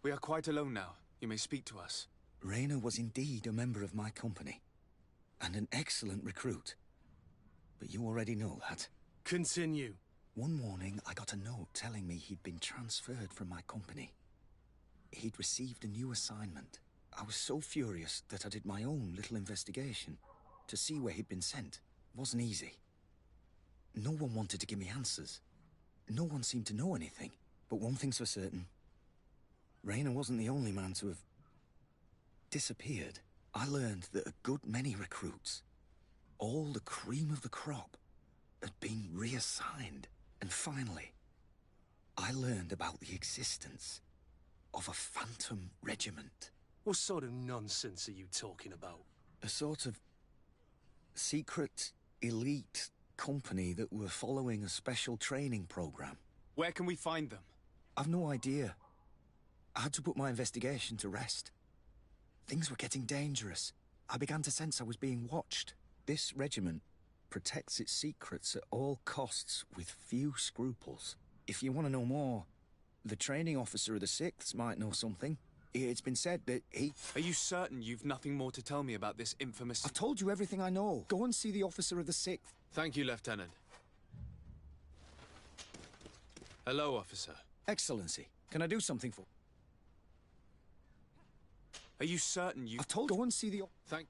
We are quite alone now. You may speak to us. Raina was indeed a member of my company. and an excellent recruit. But you already know that. Continue. One morning, I got a note telling me he'd been transferred from my company. He'd received a new assignment. I was so furious that I did my own little investigation to see where he'd been sent. It wasn't easy. No one wanted to give me answers. No one seemed to know anything. But one thing's for certain. Rayner wasn't the only man to have disappeared. I learned that a good many recruits, all the cream of the crop, had been reassigned. And finally, I learned about the existence of a phantom regiment. What sort of nonsense are you talking about? A sort of secret, elite company that were following a special training program. Where can we find them? I've no idea. I had to put my investigation to rest. Things were getting dangerous. I began to sense I was being watched. This regiment protects its secrets at all costs with few scruples. If you want to know more, the training officer of the 6th might know something. It's been said that he... Are you certain you've nothing more to tell me about this infamous... I've told you everything I know. Go and see the officer of the 6th. Thank you, Lieutenant. Hello, officer. Excellency, can I do something for... Are you certain you... I've told... Go and see the... Thank...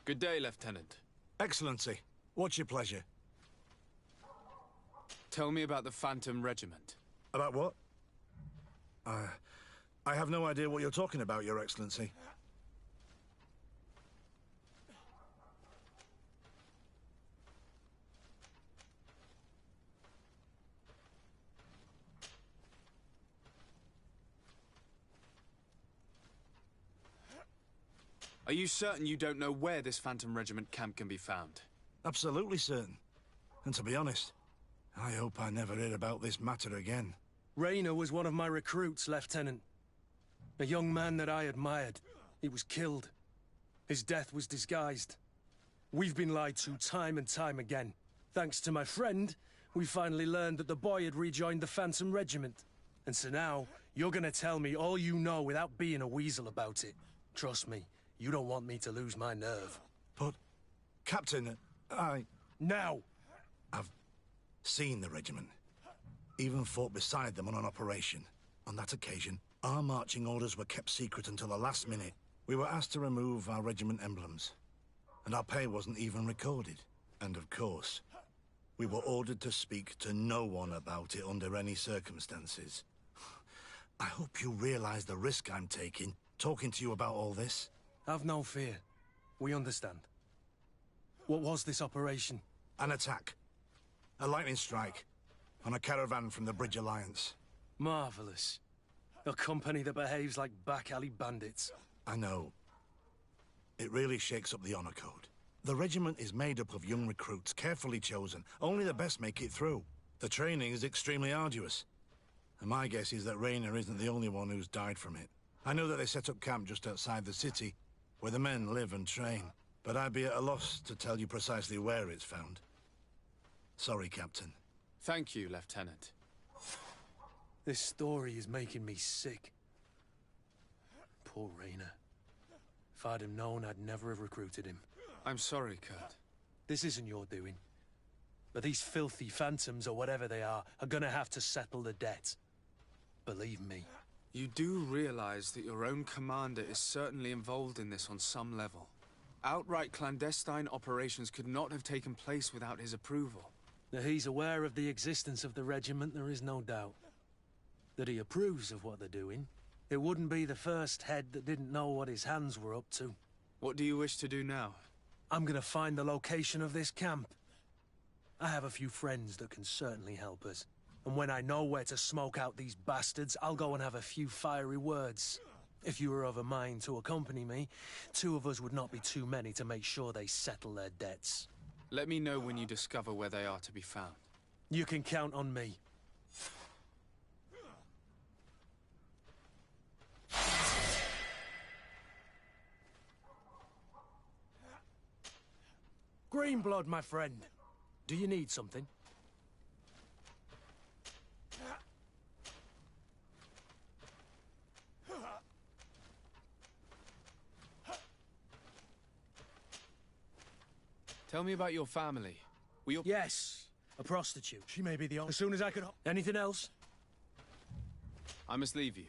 Good day, Lieutenant. Excellency, what's your pleasure? Tell me about the Phantom Regiment. About what? I have no idea what you're talking about, Your Excellency. Are you certain you don't know where this Phantom Regiment camp can be found? Absolutely certain. And to be honest, I hope I never hear about this matter again. Rayner was one of my recruits, Lieutenant. A young man that I admired. He was killed. His death was disguised. We've been lied to time and time again. Thanks to my friend, we finally learned that the boy had rejoined the Phantom Regiment. And so now, you're gonna tell me all you know without being a weasel about it. Trust me, you don't want me to lose my nerve. But, Captain, Now! I've seen the regiment. Even fought beside them on an operation. On that occasion, our marching orders were kept secret until the last minute. We were asked to remove our regiment emblems. And our pay wasn't even recorded. And of course, we were ordered to speak to no one about it under any circumstances. I hope you realize the risk I'm taking, talking to you about all this. Have no fear. We understand. What was this operation? An attack. A lightning strike. On a caravan from the Bridge Alliance. Marvelous. A company that behaves like back-alley bandits. I know. It really shakes up the honor code. The regiment is made up of young recruits, carefully chosen. Only the best make it through. The training is extremely arduous. And my guess is that Rayner isn't the only one who's died from it. I know that they set up camp just outside the city, where the men live and train. But I'd be at a loss to tell you precisely where it's found. Sorry, Captain. Thank you, Lieutenant. This story is making me sick. Poor Rayner. If I'd have known, I'd never have recruited him. I'm sorry, Kurt. This isn't your doing. But these filthy phantoms, or whatever they are gonna have to settle the debt. Believe me. You do realize that your own commander is certainly involved in this on some level. Outright clandestine operations could not have taken place without his approval. That he's aware of the existence of the regiment, there is no doubt. That he approves of what they're doing. It wouldn't be the first head that didn't know what his hands were up to. What do you wish to do now? I'm gonna find the location of this camp. I have a few friends that can certainly help us. And when I know where to smoke out these bastards, I'll go and have a few fiery words. If you were of a mind to accompany me, 2 of us would not be too many to make sure they settle their debts. Let me know when you discover where they are to be found. You can count on me. Greenblood, my friend. Do you need something? Tell me about your family. Yes, a prostitute. She may be the only. As soon as I could. Anything else? I must leave you.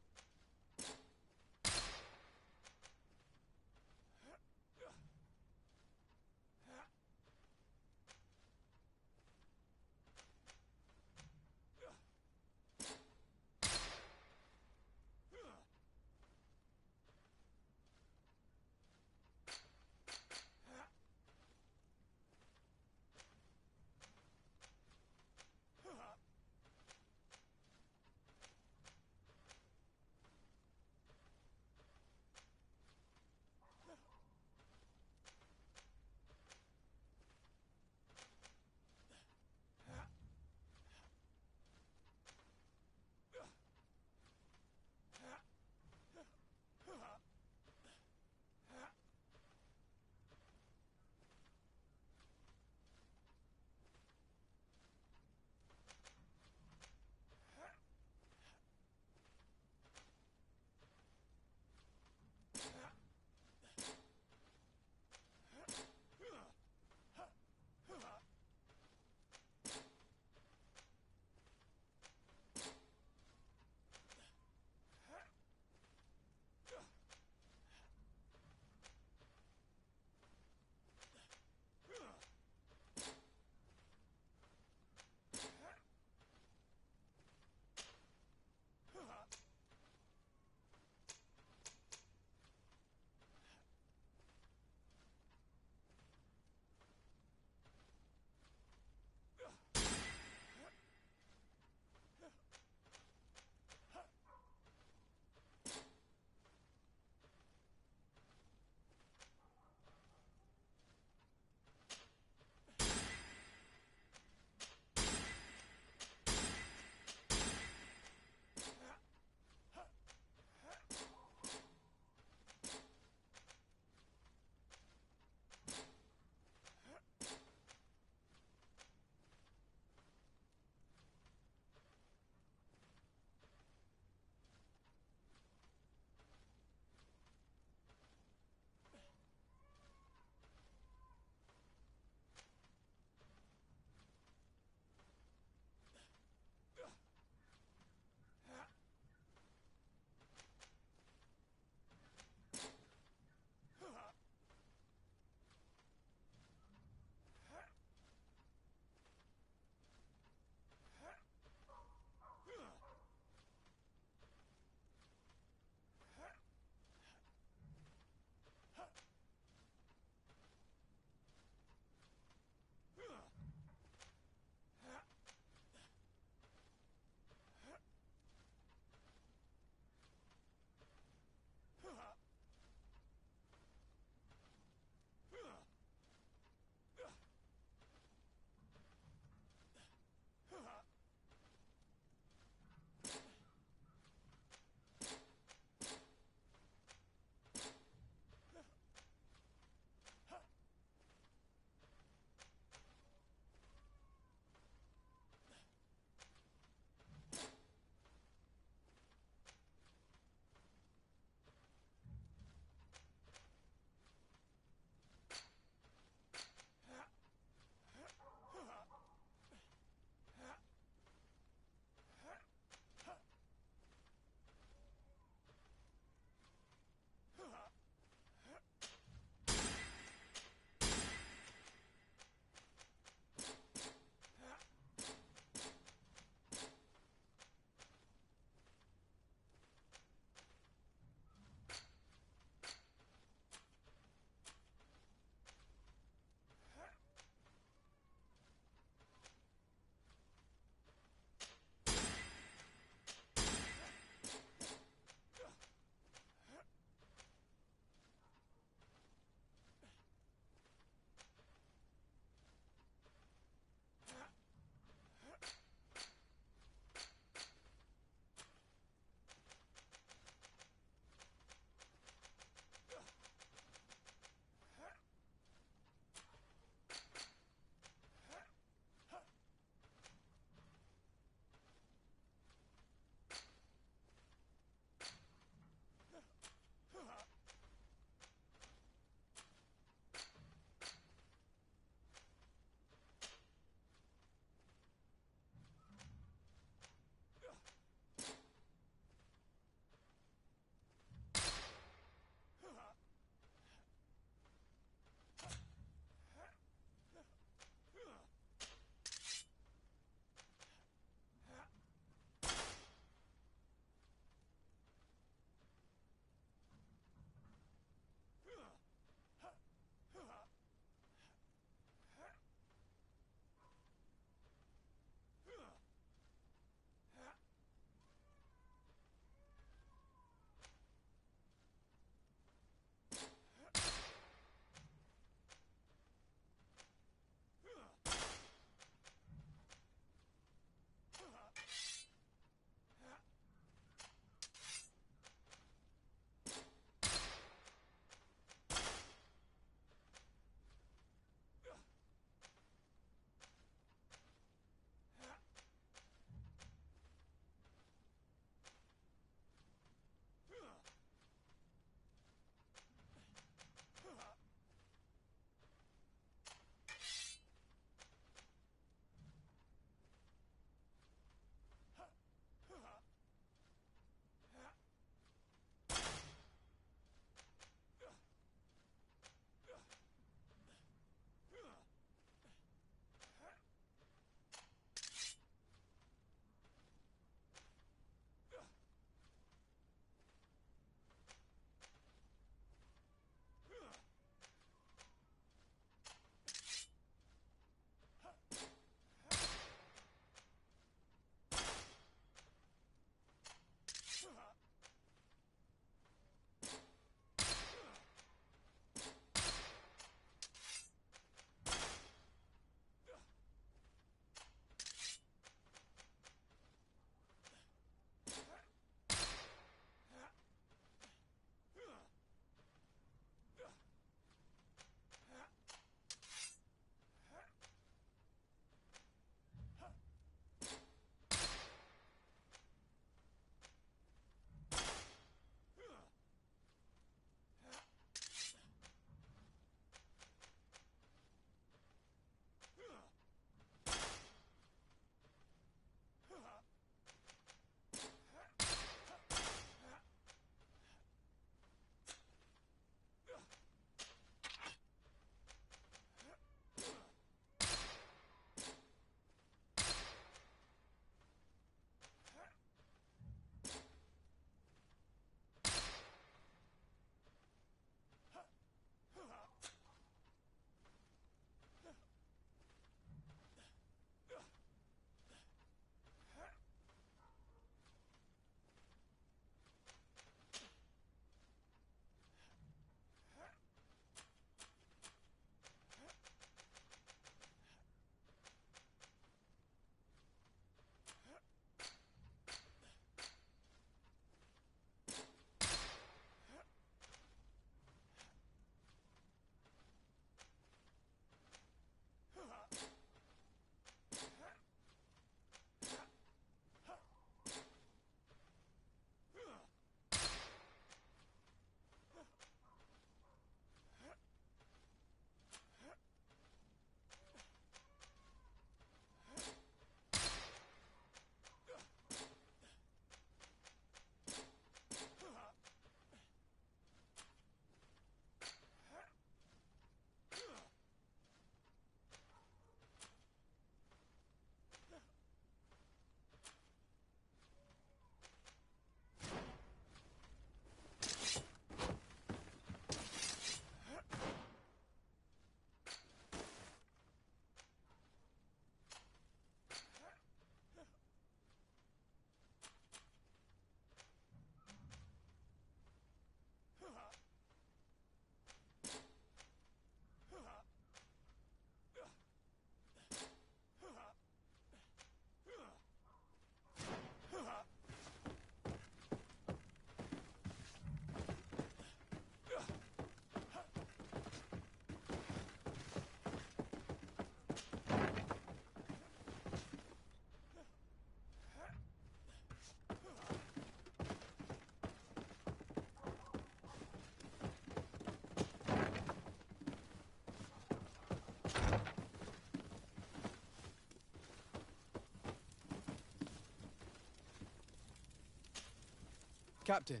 Captain.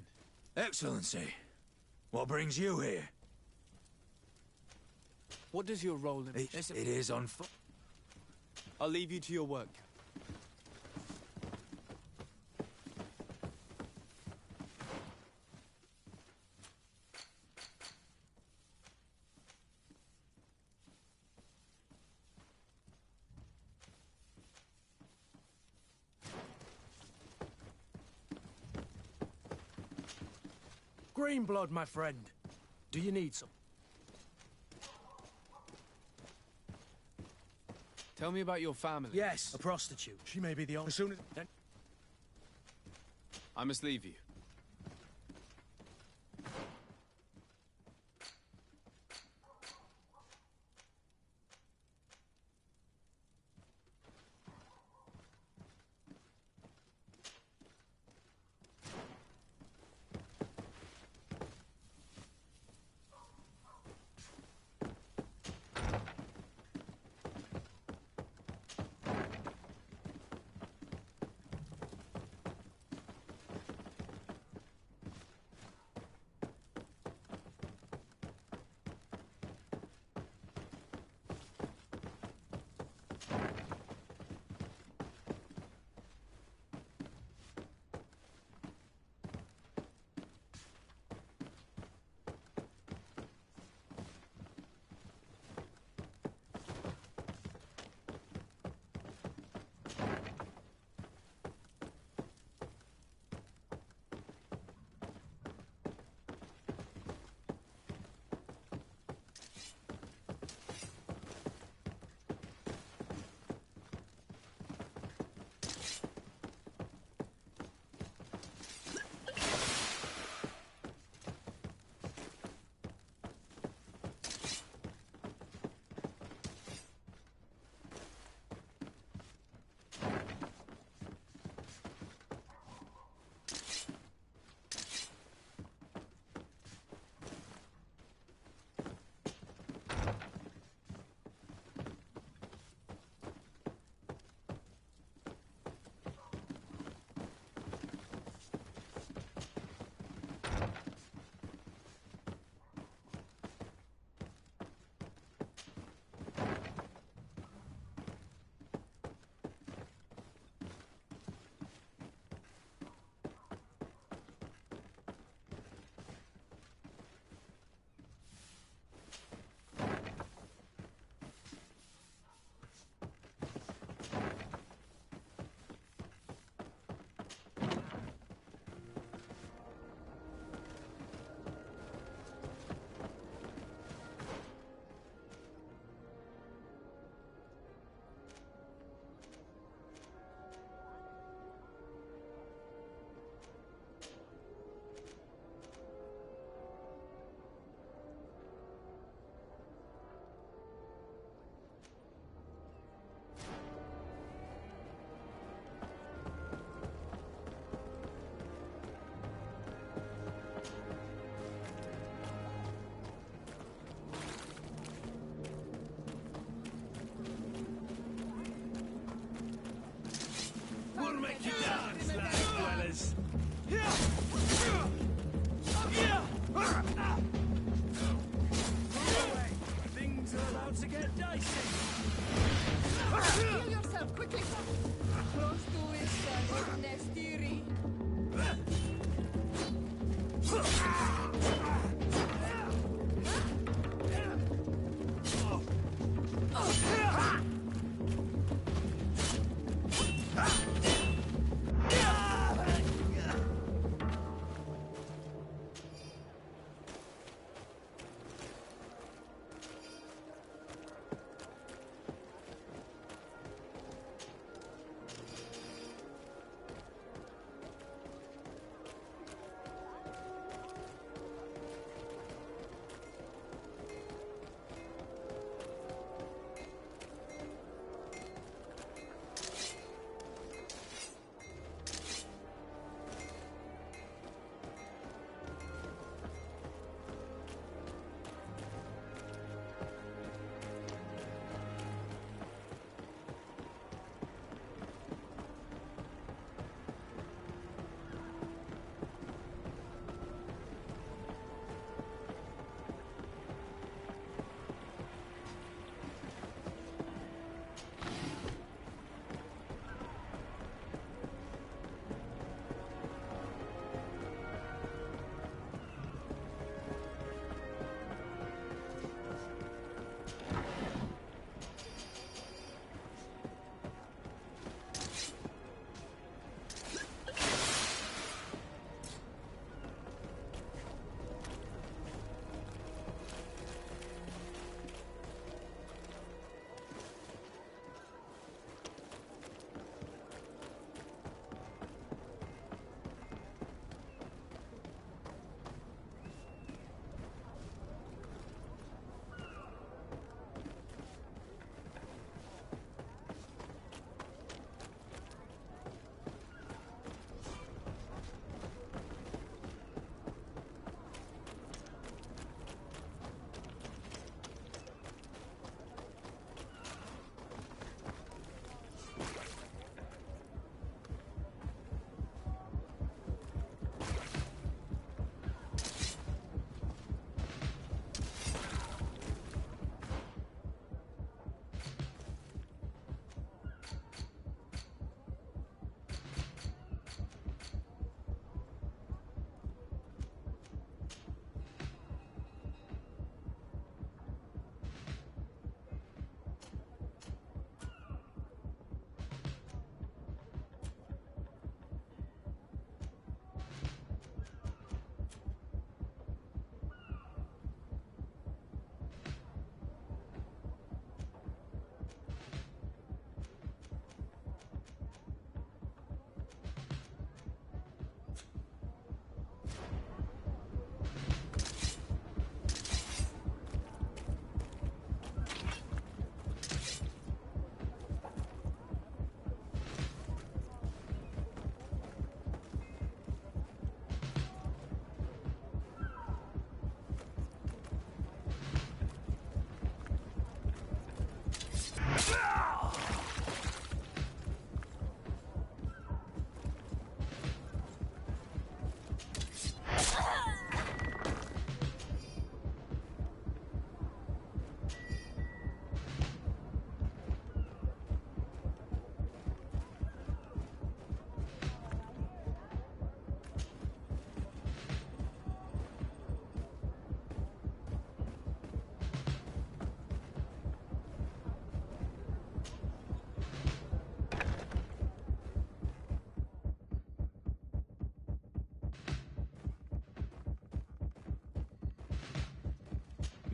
Excellency, what brings you here? What does your role in... It is on... I'll leave you to your work. Green blood, my friend. Do you need some? Tell me about your family. Yes, a prostitute. She may be the only... As soon as... I must leave you. Things are about to get dicey. Heal yourself, quickly! Prosto essa nestiri.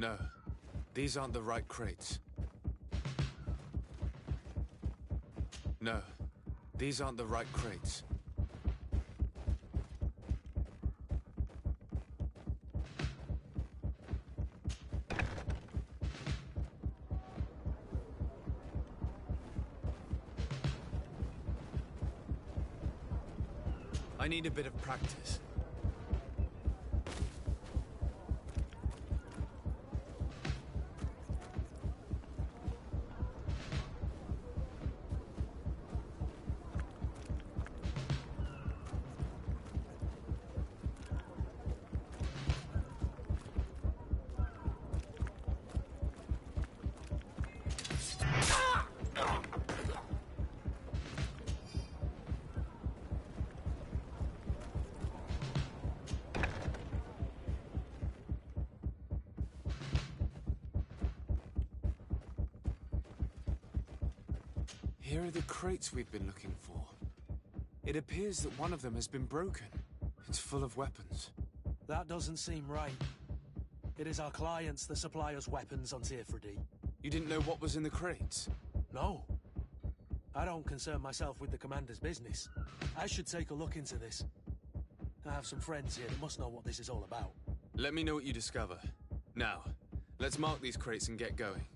No, these aren't the right crates. No, these aren't the right crates. I need a bit of practice. Here are the crates we've been looking for. It appears that one of them has been broken. It's full of weapons. That doesn't seem right. It is our clients that supply us weapons on Tier-3D. You didn't know what was in the crates? No. I don't concern myself with the commander's business. I should take a look into this. I have some friends here that must know what this is all about. Let me know what you discover. Now, let's mark these crates and get going.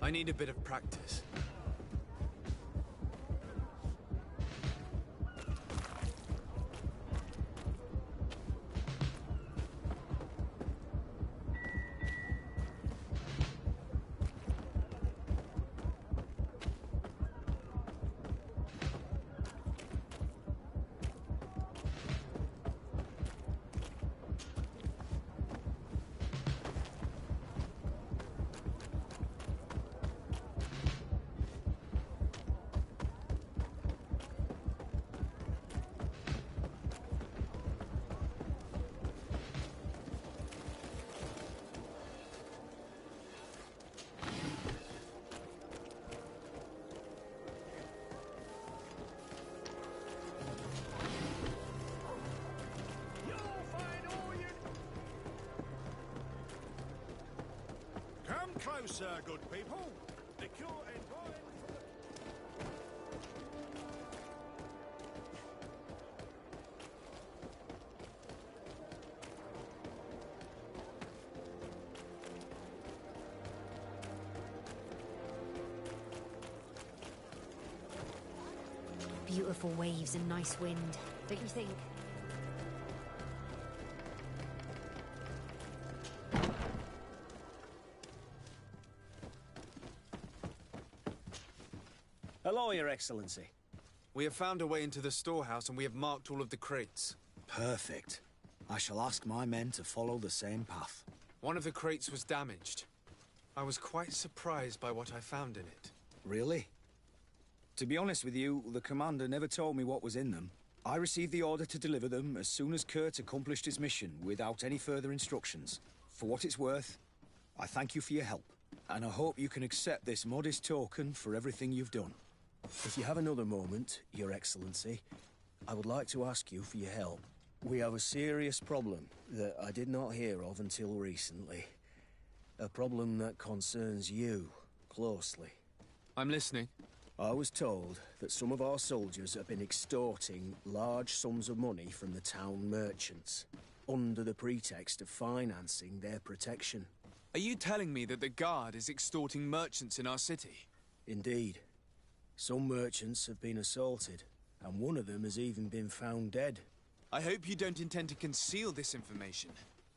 I need a bit of practice. Come closer, good people. Liquor and wine from the... Beautiful waves and nice wind, don't you think? Hello, Your Excellency. We have found a way into the storehouse and we have marked all of the crates. Perfect. I shall ask my men to follow the same path. One of the crates was damaged. I was quite surprised by what I found in it. Really? To be honest with you, the commander never told me what was in them. I received the order to deliver them as soon as Kurt accomplished his mission without any further instructions. For what it's worth, I thank you for your help, and I hope you can accept this modest token for everything you've done. If you have another moment, Your Excellency, I would like to ask you for your help. We have a serious problem that I did not hear of until recently. A problem that concerns you closely. I'm listening. I was told that some of our soldiers have been extorting large sums of money from the town merchants, under the pretext of financing their protection. Are you telling me that the Guard is extorting merchants in our city? Indeed. Some merchants have been assaulted, and one of them has even been found dead. I hope you don't intend to conceal this information.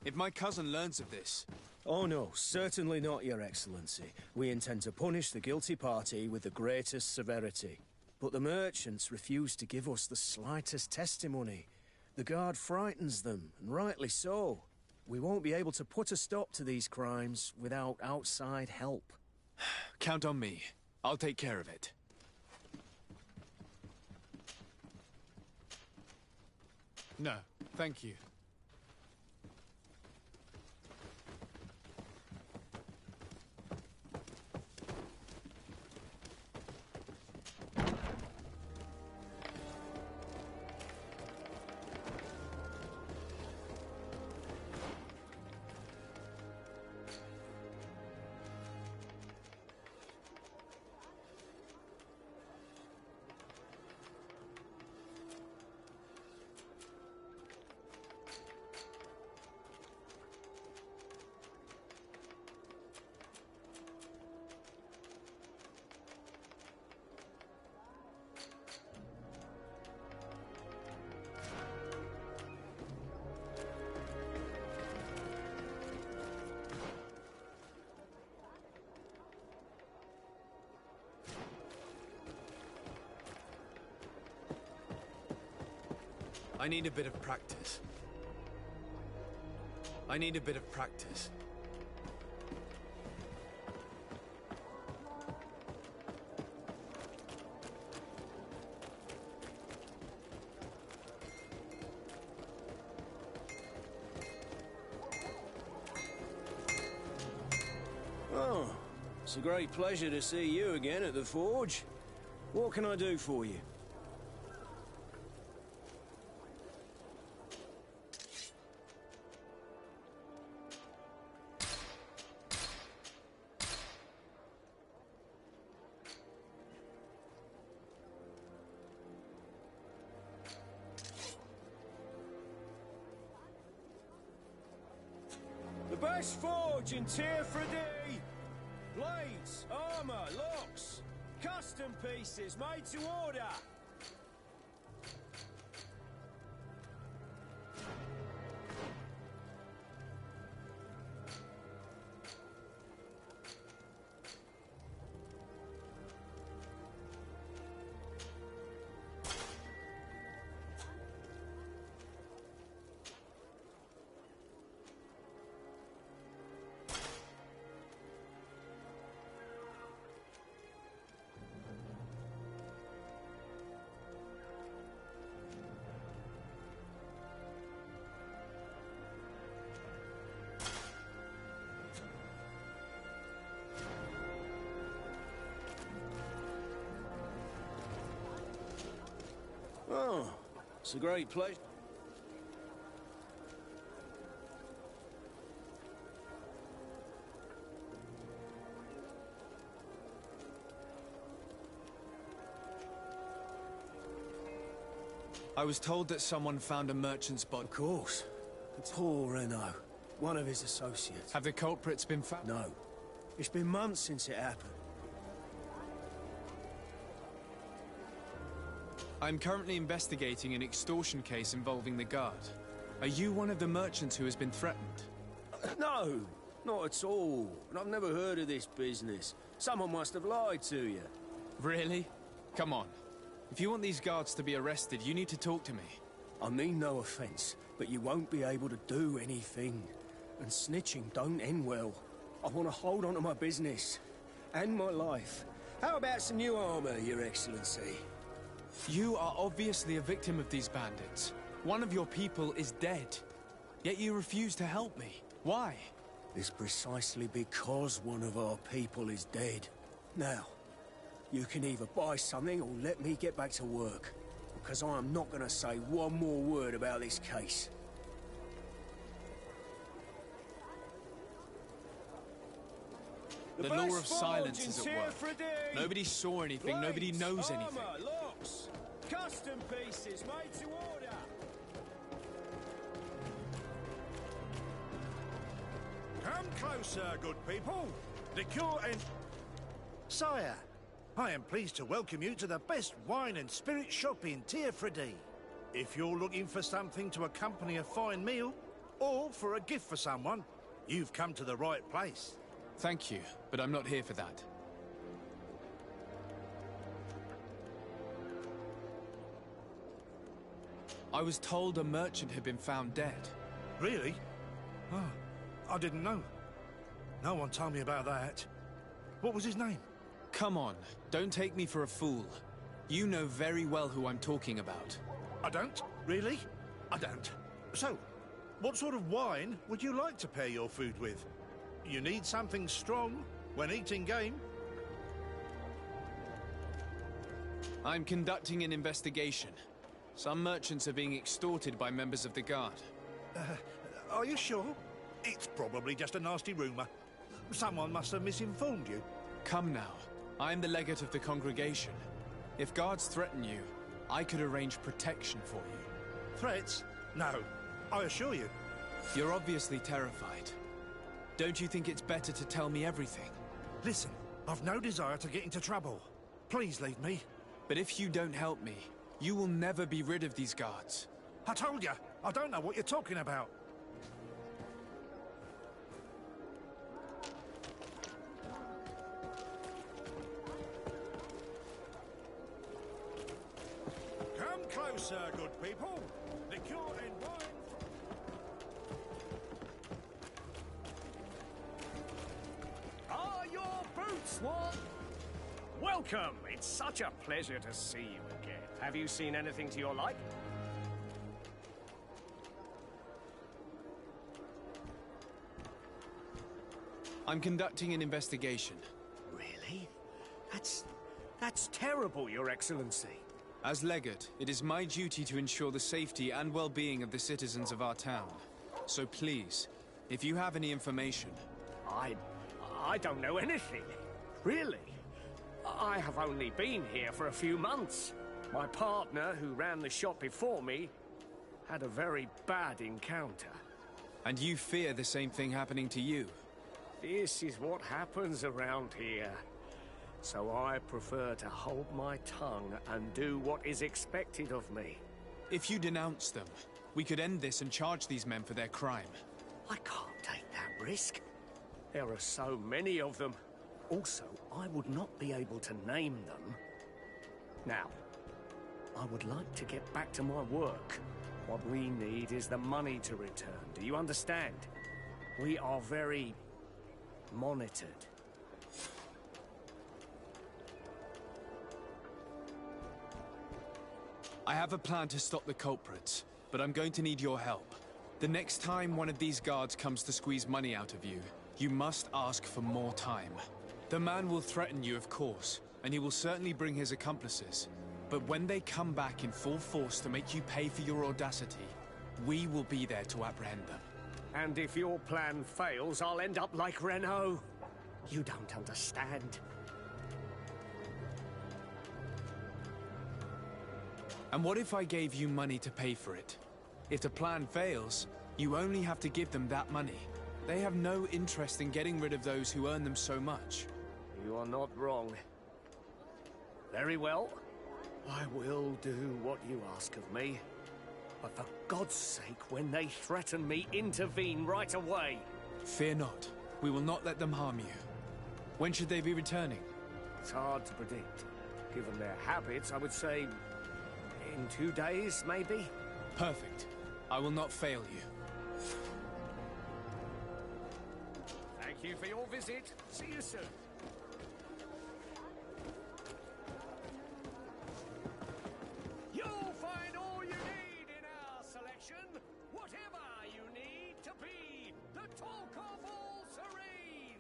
If my cousin learns of this... Oh no, certainly not, Your Excellency. We intend to punish the guilty party with the greatest severity. But the merchants refuse to give us the slightest testimony. The guard frightens them, and rightly so. We won't be able to put a stop to these crimes without outside help. Count on me. I'll take care of it. No, thank you. I need a bit of practice. I need a bit of practice. Oh, it's a great pleasure to see you again at the forge. What can I do for you? The best forge in Tier 3D! Blades, armor, locks, custom pieces made to order! Oh, it's a great pleasure. I was told that someone found a merchant's body. Of course. Poor Renault, one of his associates. Have the culprits been found? No. It's been months since it happened. I'm currently investigating an extortion case involving the guard. Are you one of the merchants who has been threatened? No, not at all. And I've never heard of this business. Someone must have lied to you. Really? Come on. If you want these guards to be arrested, you need to talk to me. I mean no offense, but you won't be able to do anything. And snitching don't end well. I want to hold on to my business. And my life. How about some new armor, Your Excellency? You are obviously a victim of these bandits. One of your people is dead. Yet you refuse to help me. Why? It's precisely because one of our people is dead. Now, you can either buy something or let me get back to work. Because I am not going to say one more word about this case. The law of silence is at work. Nobody saw anything, Blades, nobody knows armor, anything. Locks, custom pieces made to order. Come closer, good people. The cure and... Sire, I am pleased to welcome you to the best wine and spirit shop in Tier 3D. If you're looking for something to accompany a fine meal, or for a gift for someone, you've come to the right place. Thank you, but I'm not here for that. I was told a merchant had been found dead. Really? Oh, I didn't know. No one told me about that. What was his name? Come on, don't take me for a fool. You know very well who I'm talking about. I don't? Really? I don't. So, what sort of wine would you like to pair your food with? You need something strong when eating game? I'm conducting an investigation. Some merchants are being extorted by members of the Guard. Are you sure? It's probably just a nasty rumor. Someone must have misinformed you. Come now. I am the legate of the congregation. If guards threaten you, I could arrange protection for you. Threats? No, I assure you. You're obviously terrified. Don't you think it's better to tell me everything? Listen, I've no desire to get into trouble. Please leave me. But if you don't help me, you will never be rid of these guards. I told you, I don't know what you're talking about. Come closer, good people. Liqueur and wine. Are your boots what? Welcome. It's such a pleasure to see you again. Have you seen anything to your like? I'm conducting an investigation. Really? That's terrible, Your Excellency. As legate, it is my duty to ensure the safety and well-being of the citizens of our town. So please, if you have any information... I don't know anything. Really? I have only been here for a few months. My partner, who ran the shop before me, had a very bad encounter. And you fear the same thing happening to you? This is what happens around here. So I prefer to hold my tongue and do what is expected of me. If you denounce them, we could end this and charge these men for their crime. I can't take that risk. There are so many of them. Also, I would not be able to name them. Now, I would like to get back to my work. What we need is the money to return. Do you understand? We are very monitored. I have a plan to stop the culprits, but I'm going to need your help. The next time one of these guards comes to squeeze money out of you, you must ask for more time. The man will threaten you, of course, and he will certainly bring his accomplices. But when they come back in full force to make you pay for your audacity, we will be there to apprehend them. And if your plan fails, I'll end up like Renault. You don't understand. And what if I gave you money to pay for it? If the plan fails, you only have to give them that money. They have no interest in getting rid of those who earn them so much. You are not wrong. Very well. I will do what you ask of me. But for God's sake, when they threaten me, intervene right away. Fear not. We will not let them harm you. When should they be returning? It's hard to predict. Given their habits, I would say... in 2 days, maybe? Perfect. I will not fail you. Thank you for your visit. See you soon. You'll find all you need in our selection. Whatever you need to be the talk of all serene.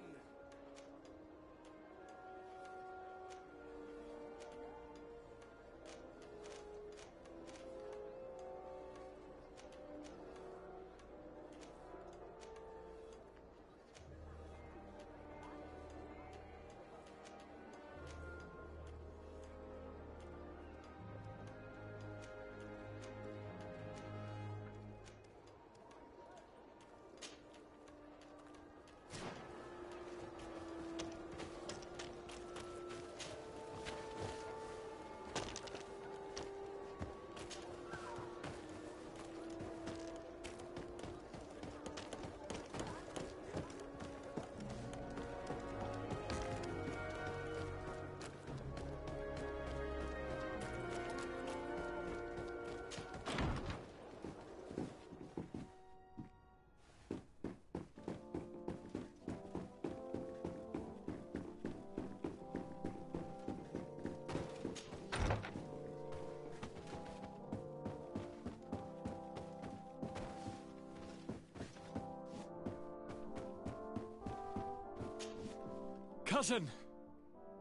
Cousin!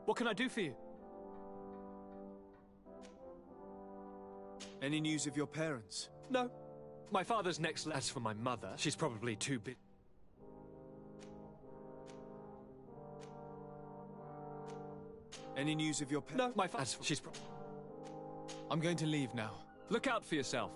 What can I do for you? Any news of your parents? No. My father's next. As for my mother, she's probably too bit. Any news of your No, my father. She's I'm going to leave now. Look out for yourself.